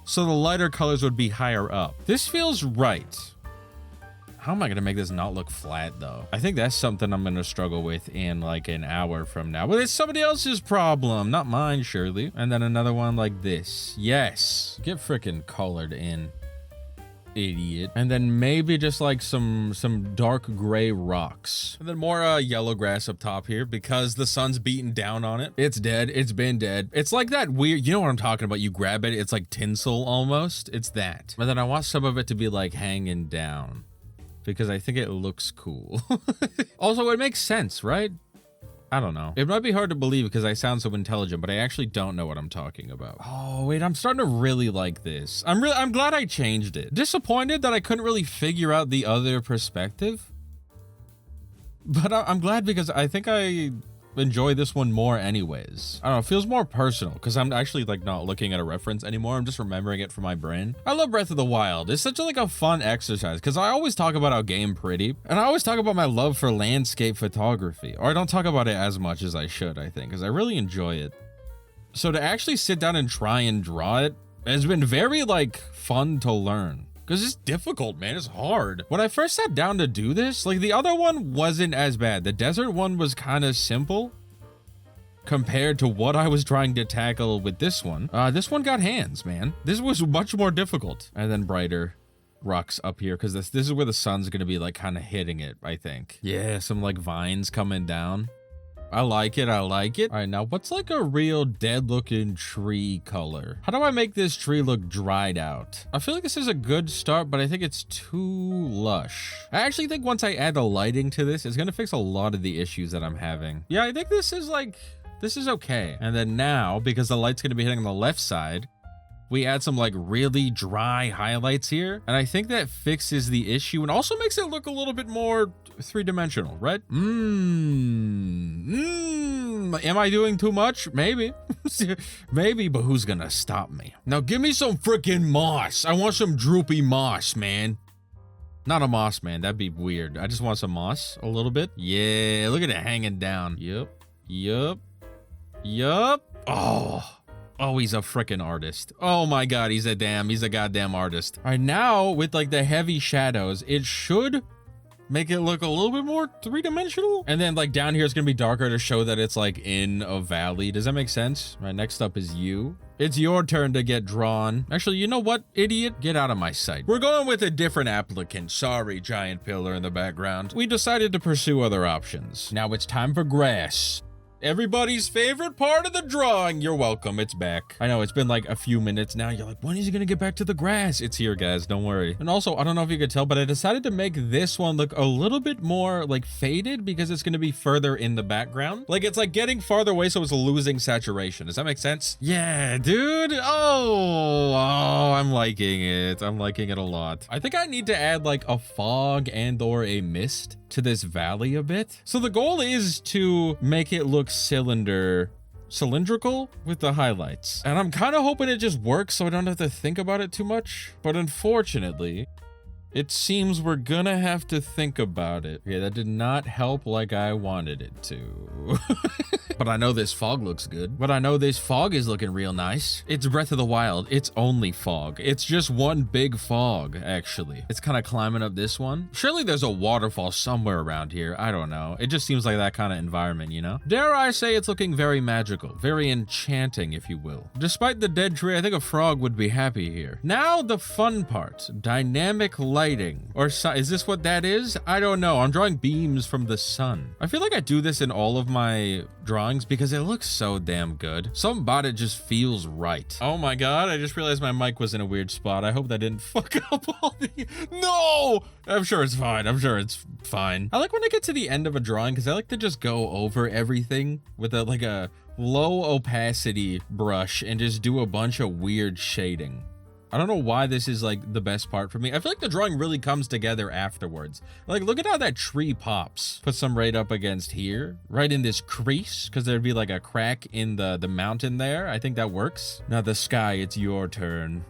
[SPEAKER 1] So the lighter colors would be higher up. This feels right. How am I gonna make this not look flat though? I think that's something I'm gonna struggle with in like an hour from now. But it's somebody else's problem, not mine, surely. And then another one like this. Yes. Get freaking colored in, idiot. And then maybe just like some dark gray rocks, and then more yellow grass up top here because the sun's beating down on it. It's dead. It's been dead. It's like that weird, you know what I'm talking about, you grab it, it's like tinsel almost. It's that. But then I want some of it to be like hanging down because I think it looks cool. Also, it makes sense, right? I don't know. It might be hard to believe because I sound so intelligent, but I actually don't know what I'm talking about. Oh, wait, I'm starting to really like this. I'm glad I changed it. Disappointed that I couldn't really figure out the other perspective. But I'm glad because I think I enjoy this one more anyways. I don't know, it feels more personal because I'm actually like not looking at a reference anymore. I'm just remembering it from my brain. I love Breath of the Wild. It's such a fun exercise because I always talk about how game pretty, and I always talk about my love for landscape photography, or I don't talk about it as much as I should, I think, because I really enjoy it. So to actually sit down and try and draw it has been very like fun to learn. Because it's difficult, man. It's hard. When I first sat down to do this, like the other one wasn't as bad. The desert one was kind of simple compared to what I was trying to tackle with this one. This one got hands, man. This was much more difficult. And then brighter rocks up here because this is where the sun's going to be like kind of hitting it, I think. Yeah, some like vines coming down. I like it. I like it. All right, now what's like a real dead looking tree color? How do I make this tree look dried out? I feel like this is a good start, but I think it's too lush. I actually think once I add the lighting to this, it's gonna fix a lot of the issues that I'm having. Yeah, I think this is okay. And then now, because the light's gonna be hitting on the left side, we add some like really dry highlights here. And I think that fixes the issue and also makes it look a little bit more three-dimensional, right? Am I doing too much? Maybe. Maybe, but who's gonna stop me? Now give me some freaking moss. I want some droopy moss, man. Not a moss, man. That'd be weird. I just want some moss a little bit. Yeah, look at it hanging down. Yup. Oh, he's a freaking artist. Oh my God, he's a goddamn artist. All right, now with like the heavy shadows, it should make it look a little bit more three-dimensional. And then like down here, it's gonna be darker to show that it's like in a valley. Does that make sense? All right, next up is you. It's your turn to get drawn. Actually, you know what, idiot? Get out of my sight. We're going with a different applicant. Sorry, giant pillar in the background. We decided to pursue other options. Now it's time for grass. Everybody's favorite part of the drawing. You're welcome. It's back. I know it's been like a few minutes now. You're like, when is he gonna get back to the grass? It's here, guys. Don't worry. And also, I don't know if you could tell, but I decided to make this one look a little bit more like faded because it's gonna be further in the background. Like it's like getting farther away, so it's losing saturation. Does that make sense? Yeah, dude. Oh, I'm liking it. I'm liking it a lot. I think I need to add like a fog and or a mist to this valley a bit. So the goal is to make it look cylindrical with the highlights. And I'm kind of hoping it just works so I don't have to think about it too much. But unfortunately, it seems we're gonna have to think about it. Yeah, that did not help like I wanted it to. But I know this fog looks good. But I know this fog is looking real nice. It's Breath of the Wild. It's only fog. It's just one big fog, actually. It's kind of climbing up this one. Surely there's a waterfall somewhere around here. I don't know. It just seems like that kind of environment, you know? Dare I say it's looking very magical, very enchanting, if you will. Despite the dead tree, I think a frog would be happy here. Now the fun part, dynamic lighting. Or is this what that is? I don't know. I'm drawing beams from the sun. I feel like I do this in all of my drawings because it looks so damn good. Something about it just feels right. Oh my God, I just realized my mic was in a weird spot. I hope that didn't fuck up all the... No! I'm sure it's fine. I'm sure it's fine. I like when I get to the end of a drawing because I like to just go over everything with like a low opacity brush and just do a bunch of weird shading. I don't know why this is like the best part for me. I feel like the drawing really comes together afterwards. Like, look at how that tree pops. Put some right up against here, right in this crease, because there'd be like a crack in the mountain there. I think that works. Now the sky, it's your turn.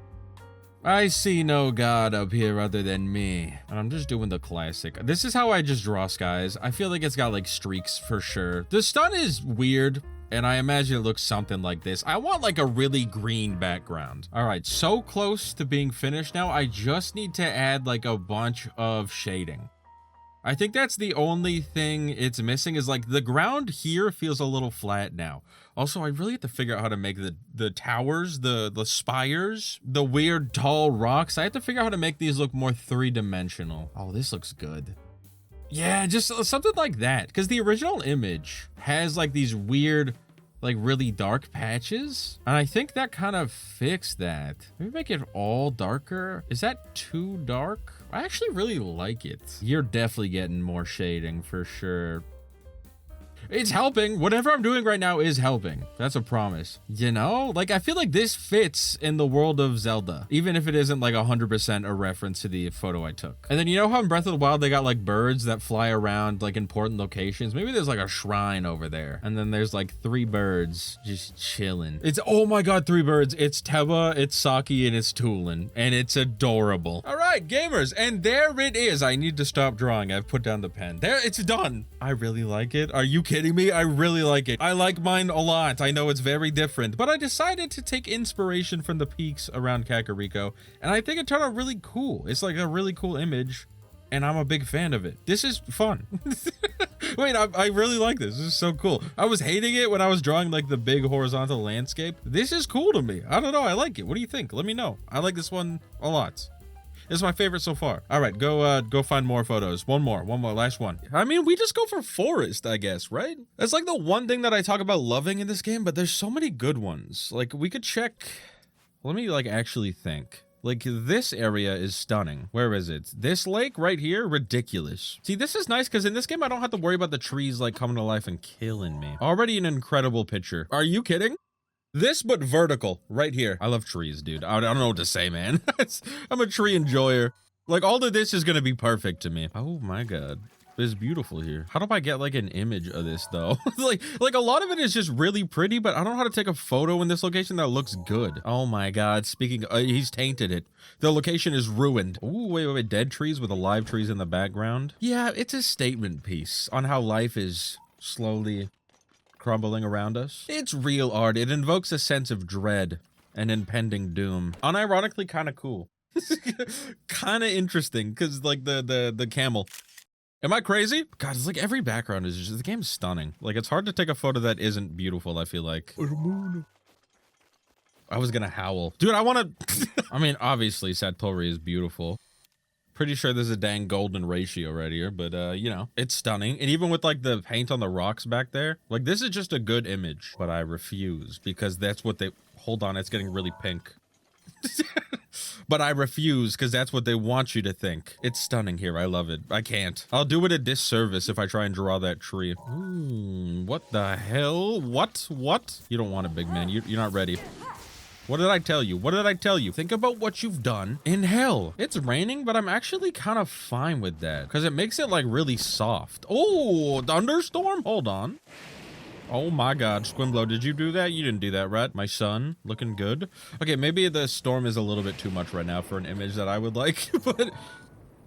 [SPEAKER 1] I see no god up here other than me. And I'm just doing the classic. This is how I just draw skies. I feel like it's got like streaks for sure. The sun is weird, and I imagine it looks something like this. I want like a really green background. All right, so close to being finished now. I just need to add like a bunch of shading. I think that's the only thing it's missing is like the ground here feels a little flat now. Also, I really have to figure out how to make the towers, the spires, the weird tall rocks. I have to figure out how to make these look more three-dimensional. Oh, this looks good. Yeah, just something like that. Because the original image has like these weird, like really dark patches. And I think that kind of fixed that. Maybe make it all darker. Is that too dark? I actually really like it. You're definitely getting more shading for sure. It's helping. Whatever I'm doing right now is helping. That's a promise. You know, like I feel like this fits in the world of Zelda, even if it isn't like 100% a reference to the photo I took. And then you know how in Breath of the Wild they got like birds that fly around like important locations? Maybe there's like a shrine over there. And then there's like 3 birds just chilling. It's, oh my God, 3 birds. It's Teba, it's Saki, and it's Tulin. And it's adorable. All right, gamers. And there it is. I need to stop drawing. I've put down the pen. There, it's done. I really like it. Are you kidding me? I really like it. I like mine a lot. I know it's very different, but I decided to take inspiration from the peaks around Kakariko, and I think it turned out really cool. It's like a really cool image, and I'm a big fan of it. This is fun. Wait, I really like this. This is so cool. I was hating it when I was drawing like the big horizontal landscape. This is cool to me. I don't know. I like it. What do you think? Let me know. I like this one a lot. This is my favorite so far. All right, go find more photos. One more, last one. I mean, we just go for forest, I guess, right? That's like the one thing that I talk about loving in this game, but there's so many good ones. Like we could check, let me like actually think. Like this area is stunning. Where is it? This lake right here, ridiculous. See, this is nice because in this game, I don't have to worry about the trees like coming to life and killing me. Already an incredible picture. Are you kidding? This, but vertical, right here. I love trees, dude. I don't know what to say, man. I'm a tree enjoyer. Like, all of this is gonna be perfect to me. Oh my God. It's beautiful here. How do I get like an image of this though? like a lot of it is just really pretty, but I don't know how to take a photo in this location that looks good. Oh my God. Speaking, he's tainted it. The location is ruined. Ooh, wait. Dead trees with alive trees in the background. Yeah, it's a statement piece on how life is slowly crumbling around us. It's real art. It invokes a sense of dread and impending doom. Unironically kind of cool. Kind of interesting because like the camel. Am I crazy? God, it's like every background is just, the game's stunning. Like, it's hard to take a photo that isn't beautiful, I feel like. I was gonna howl. Dude, I wanna... I mean, obviously, Satori is beautiful. Pretty sure there's a dang golden ratio right here, but, you know, it's stunning. And even with, like, the paint on the rocks back there, like, this is just a good image. But I refuse, because that's what they... Hold on, it's getting really pink. But I refuse because that's what they want you to think. It's stunning here. I love it. I can't. I'll do it a disservice if I try and draw that tree. What the hell? What? You don't want it, big man. You're not ready. What did I tell you? What did I tell you? Think about what you've done in hell. It's raining, but I'm actually kind of fine with that because it makes it like really soft. Oh, thunderstorm? Hold on. Oh my God, Squimblow, did you do that? You didn't do that, right? My son, looking good. Okay, maybe the storm is a little bit too much right now for an image that I would like, but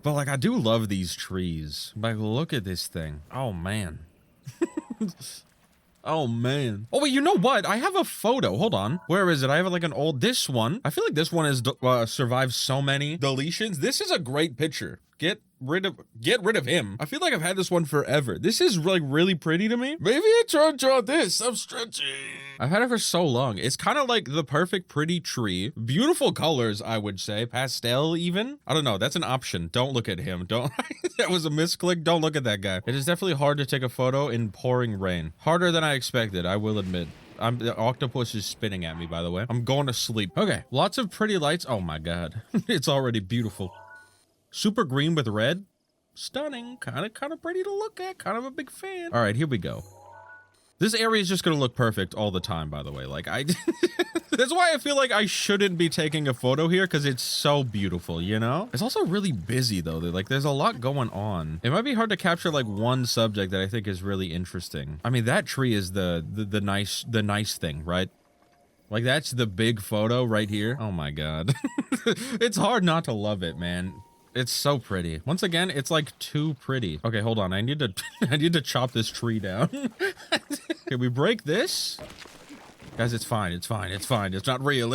[SPEAKER 1] like, I do love these trees. Like, look at this thing. Oh, man. Oh, man. Oh, wait, you know what? I have a photo. Hold on. Where is it? I have like an old, this one. I feel like this one has survived so many deletions. This is a great picture. Get rid of him. I feel like I've had this one forever. This is like really pretty to me. Maybe I try and draw this. I'm stretching. I've had it for so long. It's kind of like the perfect pretty tree. Beautiful colors, I would say. Pastel even. I don't know. That's an option. Don't look at him. Don't. That was a misclick. Don't look at that guy. It is definitely hard to take a photo in pouring rain. Harder than I expected, I will admit. The octopus is spinning at me, by the way. I'm going to sleep. Okay. Lots of pretty lights. Oh my God. It's already beautiful. Super green with red. Stunning. Kind of pretty to look at. Kind of a big fan. All right, here we go. This area is just going to look perfect all the time, by the way. Like, that's why I feel like I shouldn't be taking a photo here, because it's so beautiful, you know? It's also really busy, though. Like, there's a lot going on. It might be hard to capture, like, one subject that I think is really interesting. I mean, that tree is the nice thing, right? Like, that's the big photo right here. Oh, my God. It's hard not to love it, man. It's so pretty. Once again, it's like too pretty. Okay, hold on. I need to chop this tree down. Can we break this? Guys, it's fine. It's fine. It's fine. It's not real.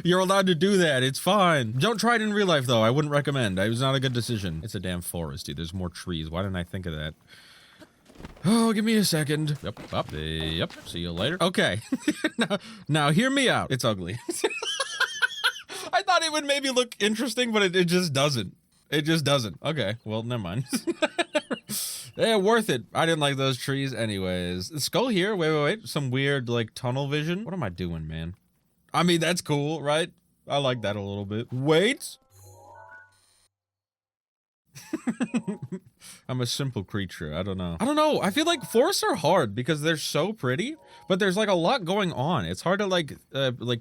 [SPEAKER 1] You're allowed to do that. It's fine. Don't try it in real life, though. I wouldn't recommend. It was not a good decision. It's a damn forest, dude. There's more trees. Why didn't I think of that? Oh, give me a second. Yep. Up. Yep. See you later. Okay. Now hear me out. It's ugly. I thought it would maybe look interesting, but it just doesn't. It just doesn't. Okay, well, never mind. Yeah, worth it. I didn't like those trees anyways. The skull here. Wait. Some weird, like, tunnel vision. What am I doing, man? I mean, that's cool, right? I like that a little bit. Wait. I'm a simple creature. I don't know. I feel like forests are hard because they're so pretty, but there's like a lot going on. It's hard to like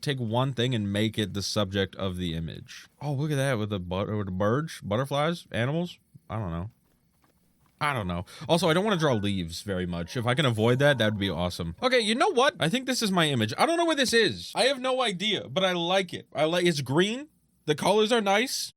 [SPEAKER 1] take one thing and make it the subject of the image. Oh, look at that with the birds, butterflies, animals. I don't know. Also, I don't want to draw leaves very much. If I can avoid that, that would be awesome. Okay, you know what? I think this is my image. I don't know what this is. I have no idea, but I like it. It's green. The colors are nice.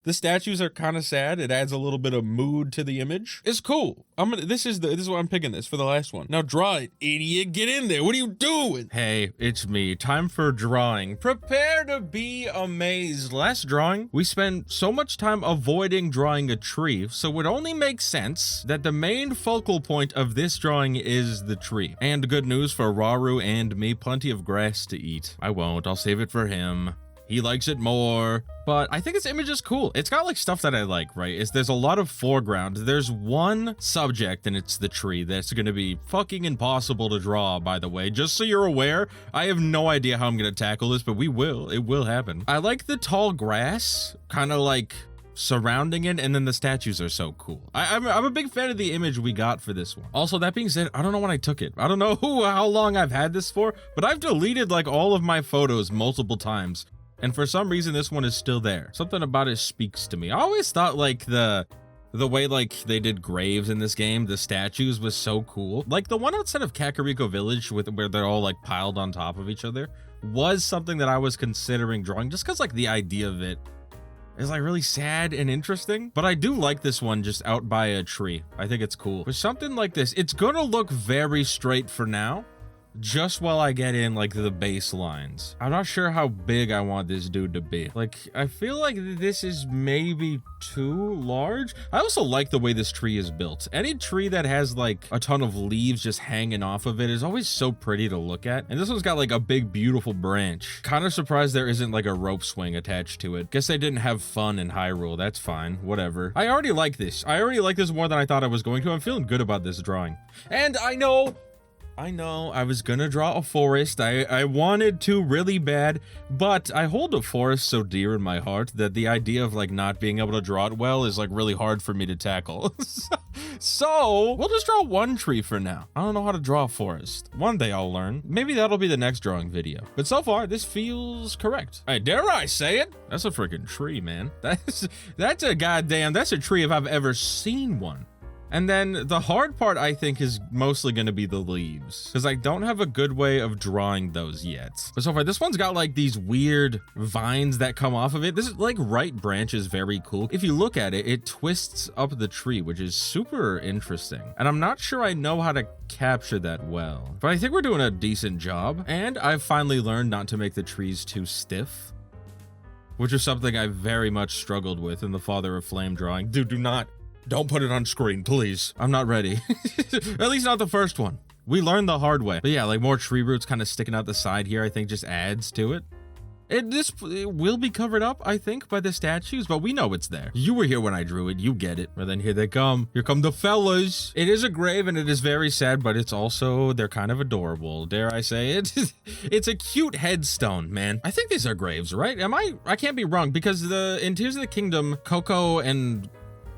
[SPEAKER 1] The statues are kind of sad. It adds a little bit of mood to the image. It's cool. This is what I'm picking this for the last one. Now draw it, idiot. Get in there. What are you doing? Hey, it's me. Time for drawing. Prepare to be amazed. Last drawing, we spent so much time avoiding drawing a tree, so it only makes sense that the main focal point of this drawing is the tree. And good news for Raru and me, plenty of grass to eat. I won't. I'll save it for him. He likes it more, but I think this image is cool. It's got like stuff that I like, right? There's a lot of foreground. There's one subject and it's the tree that's gonna be fucking impossible to draw, by the way. Just so you're aware, I have no idea how I'm gonna tackle this, but we will. It will happen. I like the tall grass, kind of like surrounding it, and then the statues are so cool. I'm a big fan of the image we got for this one. Also, that being said, I don't know when I took it. I don't know how long I've had this for, but I've deleted like all of my photos multiple times, and for some reason this one is still there. Something about it speaks to me. I always thought like the way like they did graves in this game, the statues was so cool. Like the one outside of Kakariko Village where they're all like piled on top of each other was something that I was considering drawing, just because like the idea of it is like really sad and interesting. But I do like this one just out by a tree. I think it's cool. For something like this, it's gonna look very straight for now, just while I get in like the baselines. I'm not sure how big I want this dude to be. Like, I feel like this is maybe too large. I also like the way this tree is built. Any tree that has like a ton of leaves just hanging off of it is always so pretty to look at. And this one's got like a big, beautiful branch. Kind of surprised there isn't like a rope swing attached to it. Guess they didn't have fun in Hyrule. That's fine. Whatever. I already like this. I already like this more than I thought I was going to. I'm feeling good about this drawing. And I know I was gonna draw a forest. I wanted to really bad, but I hold a forest so dear in my heart that the idea of like not being able to draw it well is like really hard for me to tackle. So we'll just draw one tree for now. I don't know how to draw a forest. One day I'll learn. Maybe that'll be the next drawing video. But so far, this feels correct. Hey, dare I say it? That's a freaking tree, man. That's a tree if I've ever seen one. And then the hard part, I think, is mostly going to be the leaves, because I don't have a good way of drawing those yet. But so far, this one's got like these weird vines that come off of it. This is like right branch is very cool. If you look at it, it twists up the tree, which is super interesting. And I'm not sure I know how to capture that well, but I think we're doing a decent job. And I've finally learned not to make the trees too stiff, which is something I very much struggled with in the Father of Flame drawing. Dude, don't put it on screen, please. I'm not ready. At least not the first one. We learned the hard way. But yeah, like more tree roots kind of sticking out the side here, I think just adds to it. It will be covered up, I think, by the statues, but we know it's there. You were here when I drew it, you get it. And then here they come. Here come the fellas. It is a grave and it is very sad, but it's also, they're kind of adorable, dare I say it. It's a cute headstone, man. I think these are graves, right? I can't be wrong, because in Tears of the Kingdom, Coco and...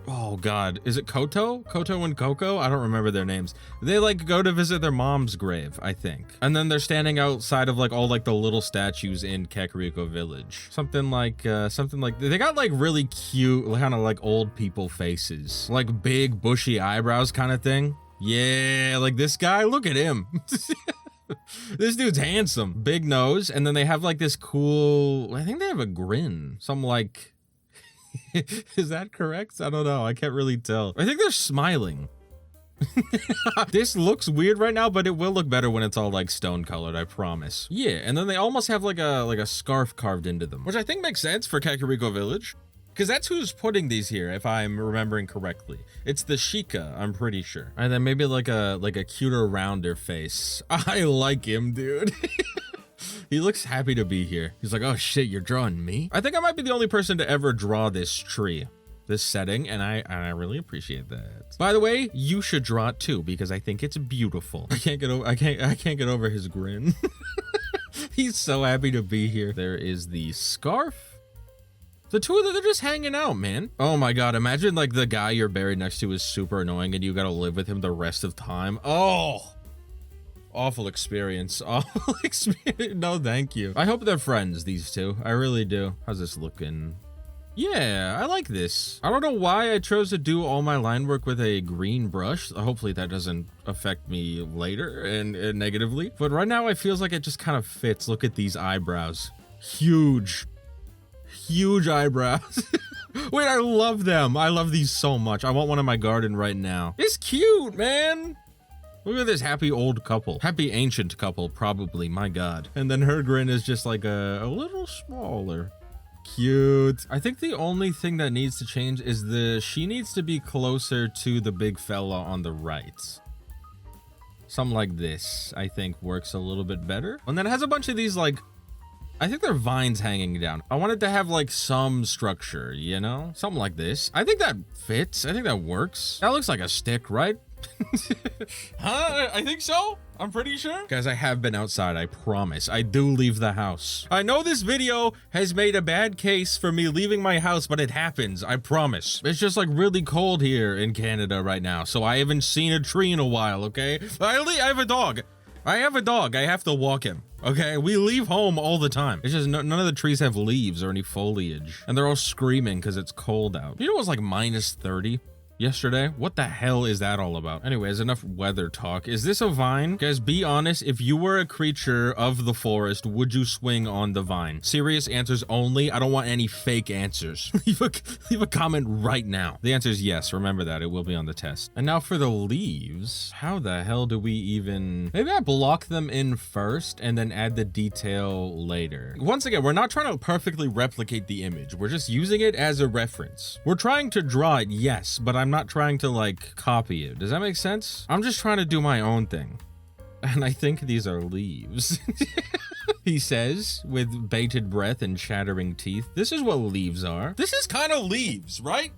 [SPEAKER 1] oh god, is it Koto and Coco? I don't remember their names. They like go to visit their mom's grave, I think, and then they're standing outside of like all like the little statues in Kakariko Village. Something like they got like really cute kind of like old people faces, like big bushy eyebrows kind of thing. Yeah, like this guy, look at him. This dude's handsome. Big nose, and then they have like this cool, I think they have a grin, some like is that correct? I don't know. I can't really tell. I think they're smiling. This looks weird right now, but it will look better when it's all like stone colored, I promise. Yeah, and then they almost have like a scarf carved into them, which I think makes sense for Kakariko Village, because that's who's putting these here, if I'm remembering correctly. It's the Sheikah, I'm pretty sure. And then maybe like a cuter, rounder face. I like him, dude. He looks happy to be here. He's like, oh shit, you're drawing me? I think I might be the only person to ever draw this tree, this setting, and I really appreciate that. By the way, you should draw it too, because I think it's beautiful. I can't get over his grin. He's so happy to be here. There is the scarf. The two of them, they're just hanging out, man. Oh my god, imagine like the guy you're buried next to is super annoying and you gotta live with him the rest of time. Oh! Awful experience. Awful experience. No, thank you. I hope they're friends, these two. I really do. How's this looking? Yeah, I like this. I don't know why I chose to do all my line work with a green brush. Hopefully that doesn't affect me later and negatively. But right now it feels like it just kind of fits. Look at these eyebrows. Huge. Huge eyebrows. Wait, I love them. I love these so much. I want one in my garden right now. It's cute, man. Look at this happy old couple. Happy ancient couple, probably. My god. And then her grin is just like a little smaller. Cute. I think the only thing that needs to change is she needs to be closer to the big fella on the right. Something like this, I think, works a little bit better. And then it has a bunch of these, like, I think they're vines hanging down. I want it to have, like, some structure, you know? Something like this. I think that fits. I think that works. That looks like a stick, right? Huh? I think so. I'm pretty sure. Guys, I have been outside, I promise. I do leave the house. I know this video has made a bad case for me leaving my house, but it happens, I promise. It's just like really cold here in Canada right now, so I haven't seen a tree in a while, okay? I have a dog. I have a dog. I have to walk him. Okay, we leave home all the time. It's just none of the trees have leaves or any foliage, and they're all screaming because it's cold out. You know, it was like -30 yesterday. What the hell is that all about? Anyways, enough weather talk. Is this a vine? Guys, be honest. If you were a creature of the forest, would you swing on the vine? Serious answers only. I don't want any fake answers. leave a comment right now. The answer is yes. Remember that. It will be on the test. And now for the leaves. How the hell do we even... Maybe I block them in first and then add the detail later. Once again, we're not trying to perfectly replicate the image. We're just using it as a reference. We're trying to draw it, yes, but I'm not trying to like copy it. Does that make sense? I'm just trying to do my own thing. And I think these are leaves. He says with bated breath and chattering teeth. This is what leaves are. This is kind of leaves, right?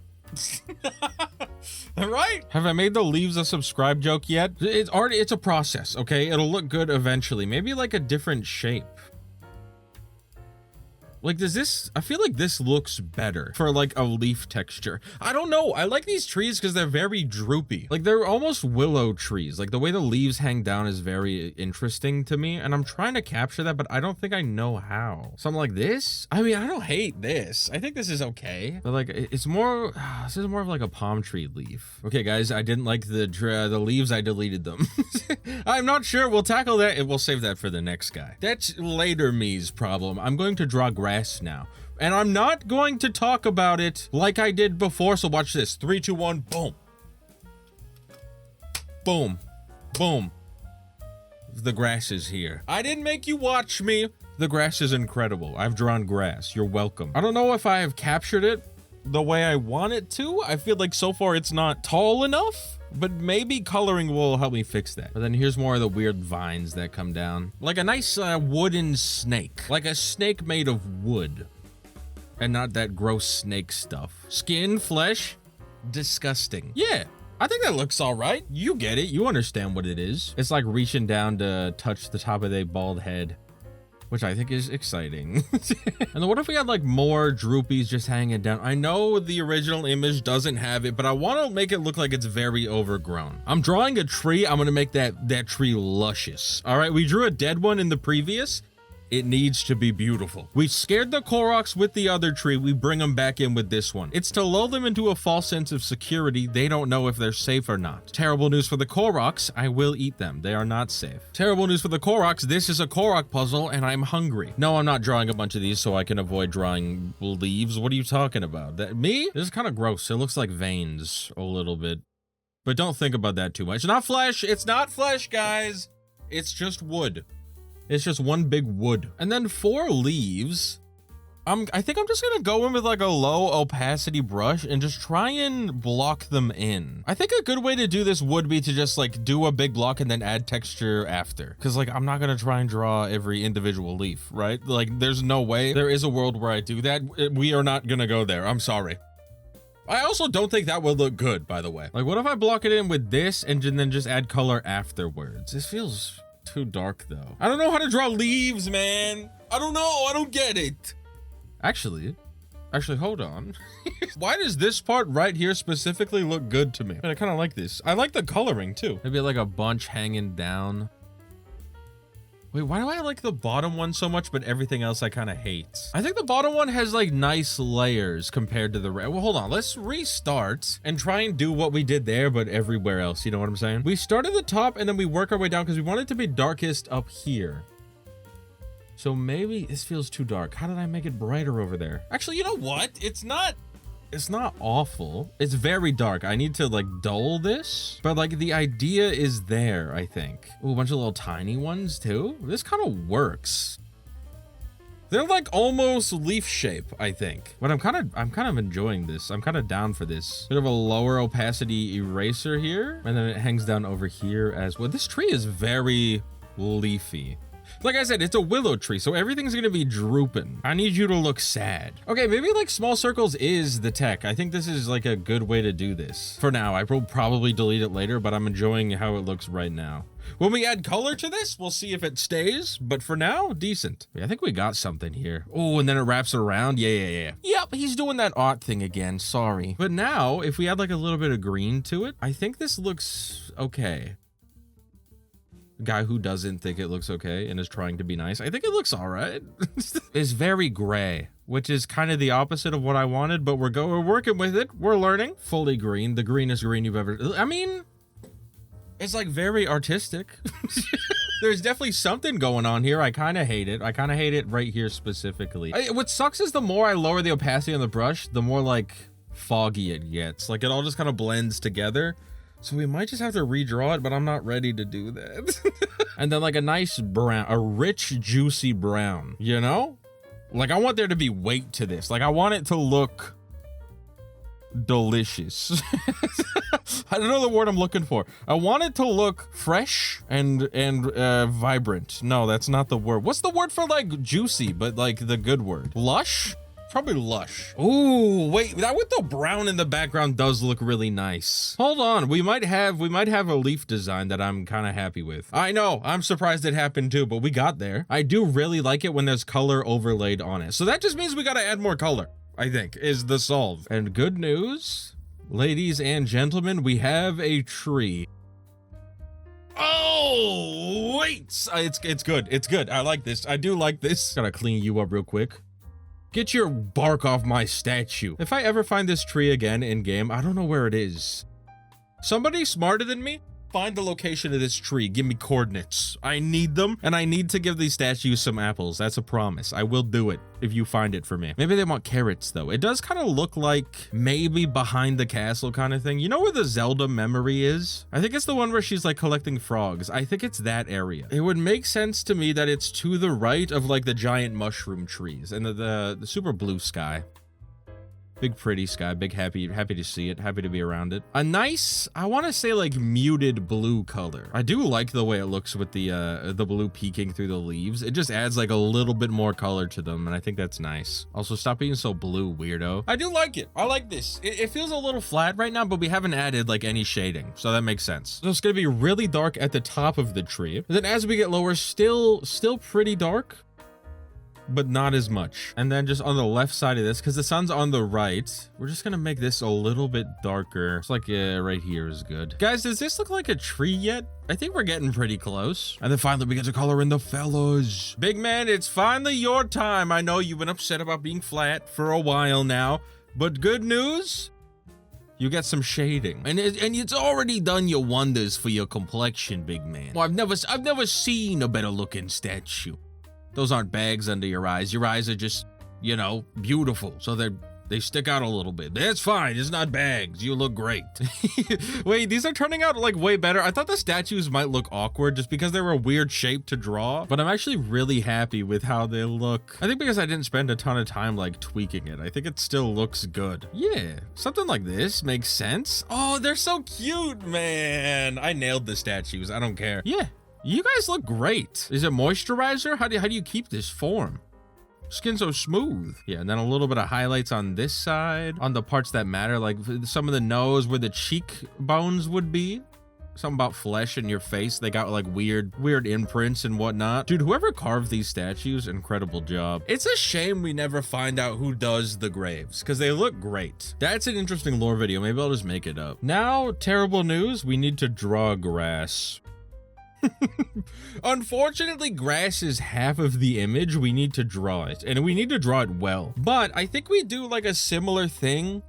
[SPEAKER 1] Right? Have I made the leaves a subscribe joke yet? It's a process, okay? It'll look good eventually. Maybe like a different shape. Like, does this, I feel like this looks better for like a leaf texture. I don't know. I like these trees because they're very droopy. Like they're almost willow trees. Like the way the leaves hang down is very interesting to me. And I'm trying to capture that, but I don't think I know how. Something like this? I mean, I don't hate this. I think this is okay. But like, it's more, this is more of like a palm tree leaf. Okay, guys, I didn't like the leaves. I deleted them. I'm not sure. We'll tackle that and we'll save that for the next guy. That's later me's problem. I'm going to draw grass now, and I'm not going to talk about it like I did before. So watch this. 3, 2, 1, boom, boom, boom. The grass is here. I didn't make you watch me. The grass is incredible. I've drawn grass. You're welcome. I don't know if I have captured it the way I want it to. I feel like so far it's not tall enough, but maybe coloring will help me fix that. But then here's more of the weird vines that come down. Like a nice wooden snake. Like a snake made of wood. And not that gross snake stuff. Skin, flesh, disgusting. Yeah, I think that looks all right. You get it. You understand what it is. It's like reaching down to touch the top of a bald head, which I think is exciting. And then what if we had like more droopies just hanging down? I know the original image doesn't have it, but I want to make it look like it's very overgrown. I'm drawing a tree. I'm going to make that tree luscious. All right, we drew a dead one in the previous. It needs to be beautiful. We scared the Koroks with the other tree. We bring them back in with this one. It's to lull them into a false sense of security. They don't know if they're safe or not. Terrible news for the Koroks. I will eat them. They are not safe. Terrible news for the Koroks. This is a Korok puzzle and I'm hungry. No, I'm not drawing a bunch of these so I can avoid drawing leaves. What are you talking about? Me? This is kind of gross. It looks like veins a little bit. But don't think about that too much. It's not flesh. It's not flesh, guys. It's just wood. It's just one big wood. And then for leaves, I think I'm just gonna go in with like a low opacity brush and just try and block them in. I think a good way to do this would be to just like do a big block and then add texture after. Cause like, I'm not gonna try and draw every individual leaf, right? Like there's no way. There is a world where I do that. We are not gonna go there. I'm sorry. I also don't think that would look good, by the way. Like what if I block it in with this and then just add color afterwards? This feels too dark though. I don't know how to draw leaves, man. I don't know. I don't get it. Actually, hold on. Why does this part right here specifically look good to me? I kind of like this. I like the coloring too. Maybe like a bunch hanging down. Wait, why do I like the bottom one so much, but everything else I kind of hate? I think the bottom one has like nice layers compared to the rest. Well, hold on. Let's restart and try and do what we did there, but everywhere else. You know what I'm saying? We start at the top and then we work our way down because we want it to be darkest up here. So maybe this feels too dark. How did I make it brighter over there? Actually, you know what? It's not awful. It's very dark. I need to like dull this, but like the idea is there, I think. Ooh, a bunch of little tiny ones too. This kind of works. They're like almost leaf shape, I think. But I'm kind of enjoying this. I'm kind of down for this. Bit of a lower opacity eraser here, and then it hangs down over here as well. This tree is very leafy. Like I said, it's a willow tree, so everything's gonna be drooping. I need you to look sad. Okay, maybe like small circles is the tech. I think this is like a good way to do this. For now, I will probably delete it later, but I'm enjoying how it looks right now. When we add color to this, we'll see if it stays, but for now, decent. Yeah, I think we got something here. Oh, and then it wraps it around. Yeah. Yep, he's doing that art thing again, sorry. But now, if we add like a little bit of green to it, I think this looks okay. Guy who doesn't think it looks okay and is trying to be nice, I think it looks all right. It's very gray, which is kind of the opposite of what I wanted, but we're working with it. We're learning. Fully green, the greenest green you've ever, I mean, it's like very artistic. There's definitely something going on here. I kind of hate it. I kind of hate it right here specifically. What sucks is the more I lower the opacity on the brush, the more like foggy it gets. Like it all just kind of blends together. So we might just have to redraw it, but I'm not ready to do that. And then like a nice brown, a rich, juicy brown, you know? Like I want there to be weight to this. Like I want it to look delicious. I don't know the word I'm looking for. I want it to look fresh and vibrant. No, that's not the word. What's the word for like juicy, but like the good word? Lush? Probably lush. Ooh, wait, that with the brown in the background does look really nice. Hold on, we might have a leaf design that I'm kind of happy with. I know, I'm surprised it happened too, but we got there. I do really like it when there's color overlaid on it. So that just means we gotta add more color, I think, is the solve. And good news, ladies and gentlemen, we have a tree. Oh, wait, it's good, it's good. I like this, I do like this. Gotta clean you up real quick. Get your bark off my statue. If I ever find this tree again in game, I don't know where it is. Somebody smarter than me, find the location of this tree. Give me coordinates. I need them, and I need to give these statues some apples. That's a promise. I will do it if you find it for me. Maybe they want carrots, though. It does kind of look like maybe behind the castle kind of thing. You know where the Zelda memory is? I think it's the one where she's like collecting frogs. I think it's that area. It would make sense to me that it's to the right of like the giant mushroom trees and the super blue sky. Big pretty sky, big happy to see it, happy to be around it. A nice, I want to say like muted blue color. I do like the way it looks with the blue peeking through the leaves. It just adds like a little bit more color to them, and I think that's nice. Also, stop being so blue, weirdo. I do like it. I like this. It feels a little flat right now, but we haven't added like any shading, so that makes sense. So it's gonna be really dark at the top of the tree. And then as we get lower, still pretty dark, but not as much. And then just on the left side of this, because the sun's on the right, we're just gonna make this a little bit darker. It's like right here is good. Guys, does this look like a tree yet? I think we're getting pretty close. And then finally we get to color in the fellows. Big man, it's finally your time. I know you've been upset about being flat for a while now, but good news, you get some shading, and it's already done your wonders for your complexion, big man. Well, I've never seen a better looking statue. Those aren't bags under your eyes. Your eyes are just, you know, beautiful. So they stick out a little bit. That's fine. It's not bags. You look great. Wait, these are turning out like way better. I thought the statues might look awkward just because they were a weird shape to draw, but I'm actually really happy with how they look. I think because I didn't spend a ton of time like tweaking it. I think it still looks good. Yeah, something like this makes sense. Oh, they're so cute, man. I nailed the statues. I don't care. Yeah. You guys look great. Is it moisturizer? How do you keep this form? Skin so smooth. Yeah, and then a little bit of highlights on this side, on the parts that matter, like some of the nose where the cheek bones would be. Something about flesh in your face. They got like weird imprints and whatnot. Dude, whoever carved these statues, incredible job. It's a shame we never find out who does the graves, because they look great. That's an interesting lore video. Maybe I'll just make it up. Now, terrible news. We need to draw grass. Unfortunately, grass is half of the image. We need to draw it, and we need to draw it well. But I think we do like a similar thing.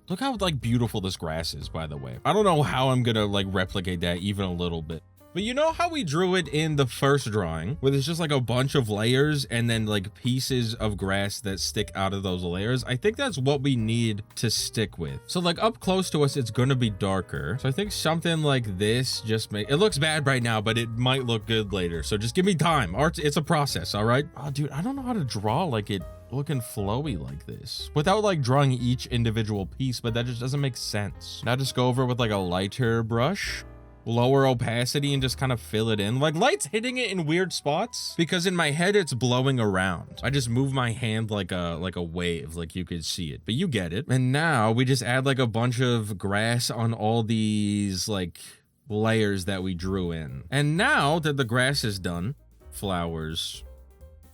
[SPEAKER 1] Look how like beautiful this grass is, by the way. I don't know how I'm gonna like replicate that even a little bit. But you know how we drew it in the first drawing, where there's just like a bunch of layers and then like pieces of grass that stick out of those layers? I think that's what we need to stick with. So like up close to us, it's gonna be darker. So I think something like this just it looks bad right now, but it might look good later. So just give me time. Art, it's a process, all right? Oh, dude, I don't know how to draw like it looking flowy like this without like drawing each individual piece, but that just doesn't make sense. Now just go over with like a lighter brush. lower opacity and just kind of fill it in. Like light's hitting it in weird spots because in my head it's blowing around. I just move my hand like a wave, like you could see it, but you get it. And now we just add like a bunch of grass on all these like layers that we drew in. And now that the grass is done, flowers,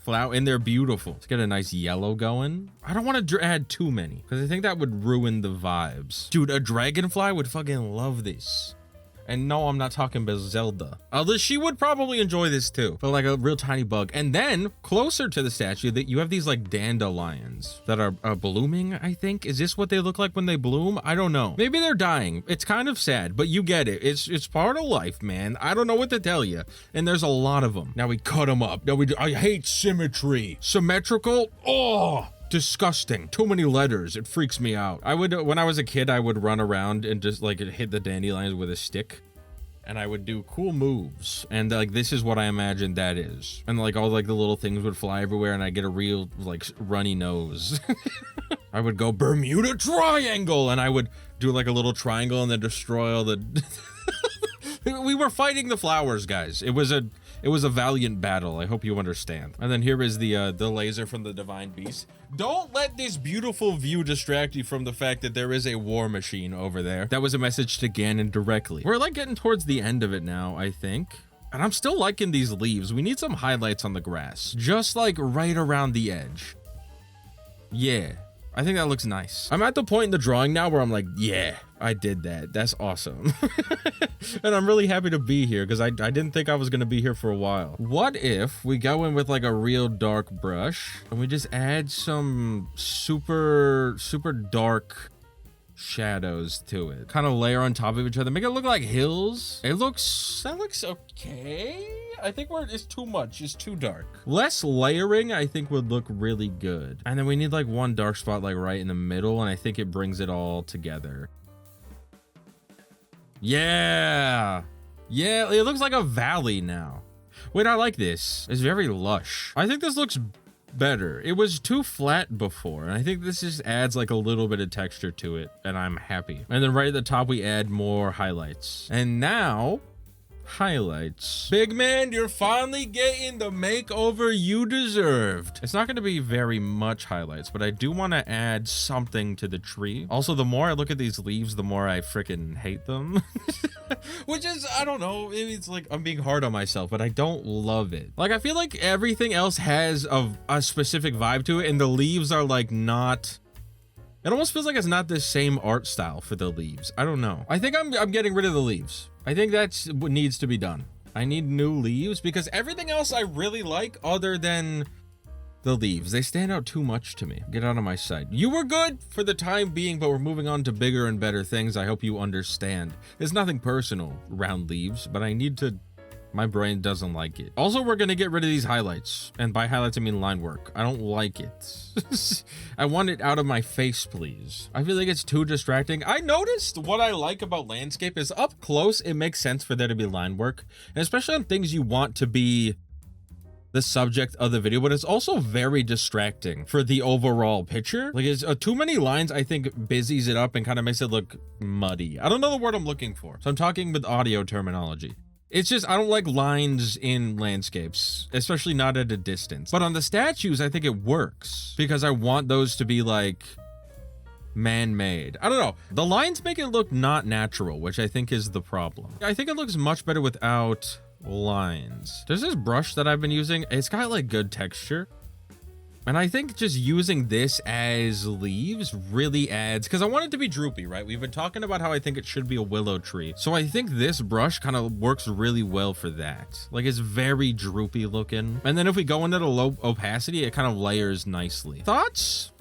[SPEAKER 1] and they're beautiful. Let's get a nice yellow going. I don't want to add too many because I think that would ruin the vibes. Dude, a dragonfly would fucking love this. And no, I'm not talking about Zelda. Although she would probably enjoy this too, but like a real tiny bug. And then closer to the statue, that you have these like dandelions that are blooming, I think. Is this what they look like when they bloom? I don't know. Maybe they're dying. It's kind of sad, but you get it. It's part of life, man. I don't know what to tell you. And there's a lot of them. Now we cut them up. Now I hate symmetry. Symmetrical? Oh, disgusting. Too many letters. It freaks me out. When I was a kid, I would run around and just like hit the dandelions with a stick. And I would do cool moves. And like, this is what I imagined that is. And like all like the little things would fly everywhere and I get a real like runny nose. I would go Bermuda Triangle and I would do like a little triangle and then destroy all the... We were fighting the flowers, guys. It was a valiant battle. I hope you understand. And then here is the laser from the divine beast. Don't let this beautiful view distract you from the fact that there is a war machine over there. That was a message to Ganon directly. We're like getting towards the end of it now, I think. And I'm still liking these leaves. We need some highlights on the grass. Just like right around the edge. Yeah. I think that looks nice. I'm at the point in the drawing now where I'm like, yeah, I did that. That's awesome. And I'm really happy to be here because I didn't think I was going to be here for a while. What if we go in with like a real dark brush and we just add some super dark shadows to it, kind of layer on top of each other, make it look like hills. That looks okay. I think it's too much. It's too dark. Less layering, I think, would look really good. And then we need like one dark spot like right in the middle, and I think it brings it all together. Yeah, it looks like a valley now. Wait, I like this. It's very lush. I think this looks better. It was too flat before, and I think this just adds like a little bit of texture to it, and I'm happy. And then right at the top we add more highlights. And now highlights. Big man, you're finally getting the makeover you deserved. It's not going to be very much highlights, but I do want to add something to the tree. Also, the more I look at these leaves, the more I freaking hate them. Which is, I don't know, maybe it's like I'm being hard on myself, but I don't love it. Like, I feel like everything else has a specific vibe to it, and the leaves are like not... It almost feels like it's not the same art style for the leaves. I don't know. I think I'm getting rid of the leaves. I think that's what needs to be done. I need new leaves because everything else I really like other than the leaves. They stand out too much to me. Get out of my sight. You were good for the time being, but we're moving on to bigger and better things. I hope you understand. There's nothing personal around leaves, but I need to... My brain doesn't like it. Also, we're gonna get rid of these highlights. And by highlights, I mean line work. I don't like it. I want it out of my face, please. I feel like it's too distracting. I noticed what I like about landscape is up close, it makes sense for there to be line work. And especially on things you want to be the subject of the video, but it's also very distracting for the overall picture. Like, it's too many lines, I think, busies it up and kind of makes it look muddy. I don't know the word I'm looking for, so I'm talking with audio terminology. It's just, I don't like lines in landscapes, especially not at a distance. But on the statues, I think it works because I want those to be like man-made. I don't know. The lines make it look not natural, which I think is the problem. I think it looks much better without lines. There's this brush that I've been using. It's got like good texture. And I think just using this as leaves really adds, because I want it to be droopy, right? We've been talking about how I think it should be a willow tree. So I think this brush kind of works really well for that. Like, it's very droopy looking. And then if we go into the low opacity, it kind of layers nicely. Thoughts?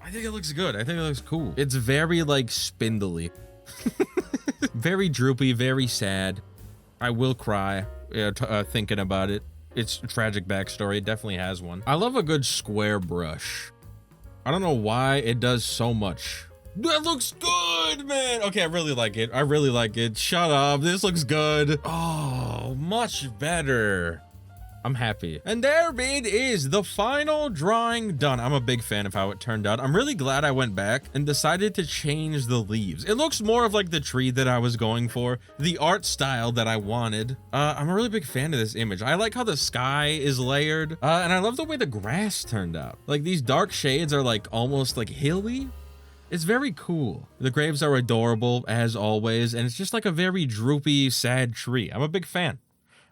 [SPEAKER 1] I think it looks good. I think it looks cool. It's very like spindly. Very droopy, very sad. I will cry thinking about it. It's a tragic backstory. It definitely has one. I love a good square brush. I don't know why it does so much. That looks good, man. Okay, I really like it. I really like it. Shut up. This looks good. Oh, much better. I'm happy. And there it is, the final drawing done. I'm a big fan of how it turned out. I'm really glad I went back and decided to change the leaves. It looks more of like the tree that I was going for, the art style that I wanted. I'm a really big fan of this image. I like how the sky is layered, and I love the way the grass turned out. Like these dark shades are like almost like hilly. It's very cool. The graves are adorable as always, and it's just like a very droopy, sad tree. I'm a big fan.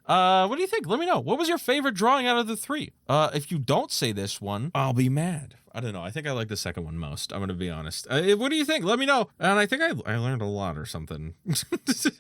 [SPEAKER 1] What do you think? Let me know. What was your favorite drawing out of the three? If you don't say this one, I'll be mad. I don't know. I think I like the second one most. I'm gonna be honest. What do you think? Let me know. And I think I learned a lot or something.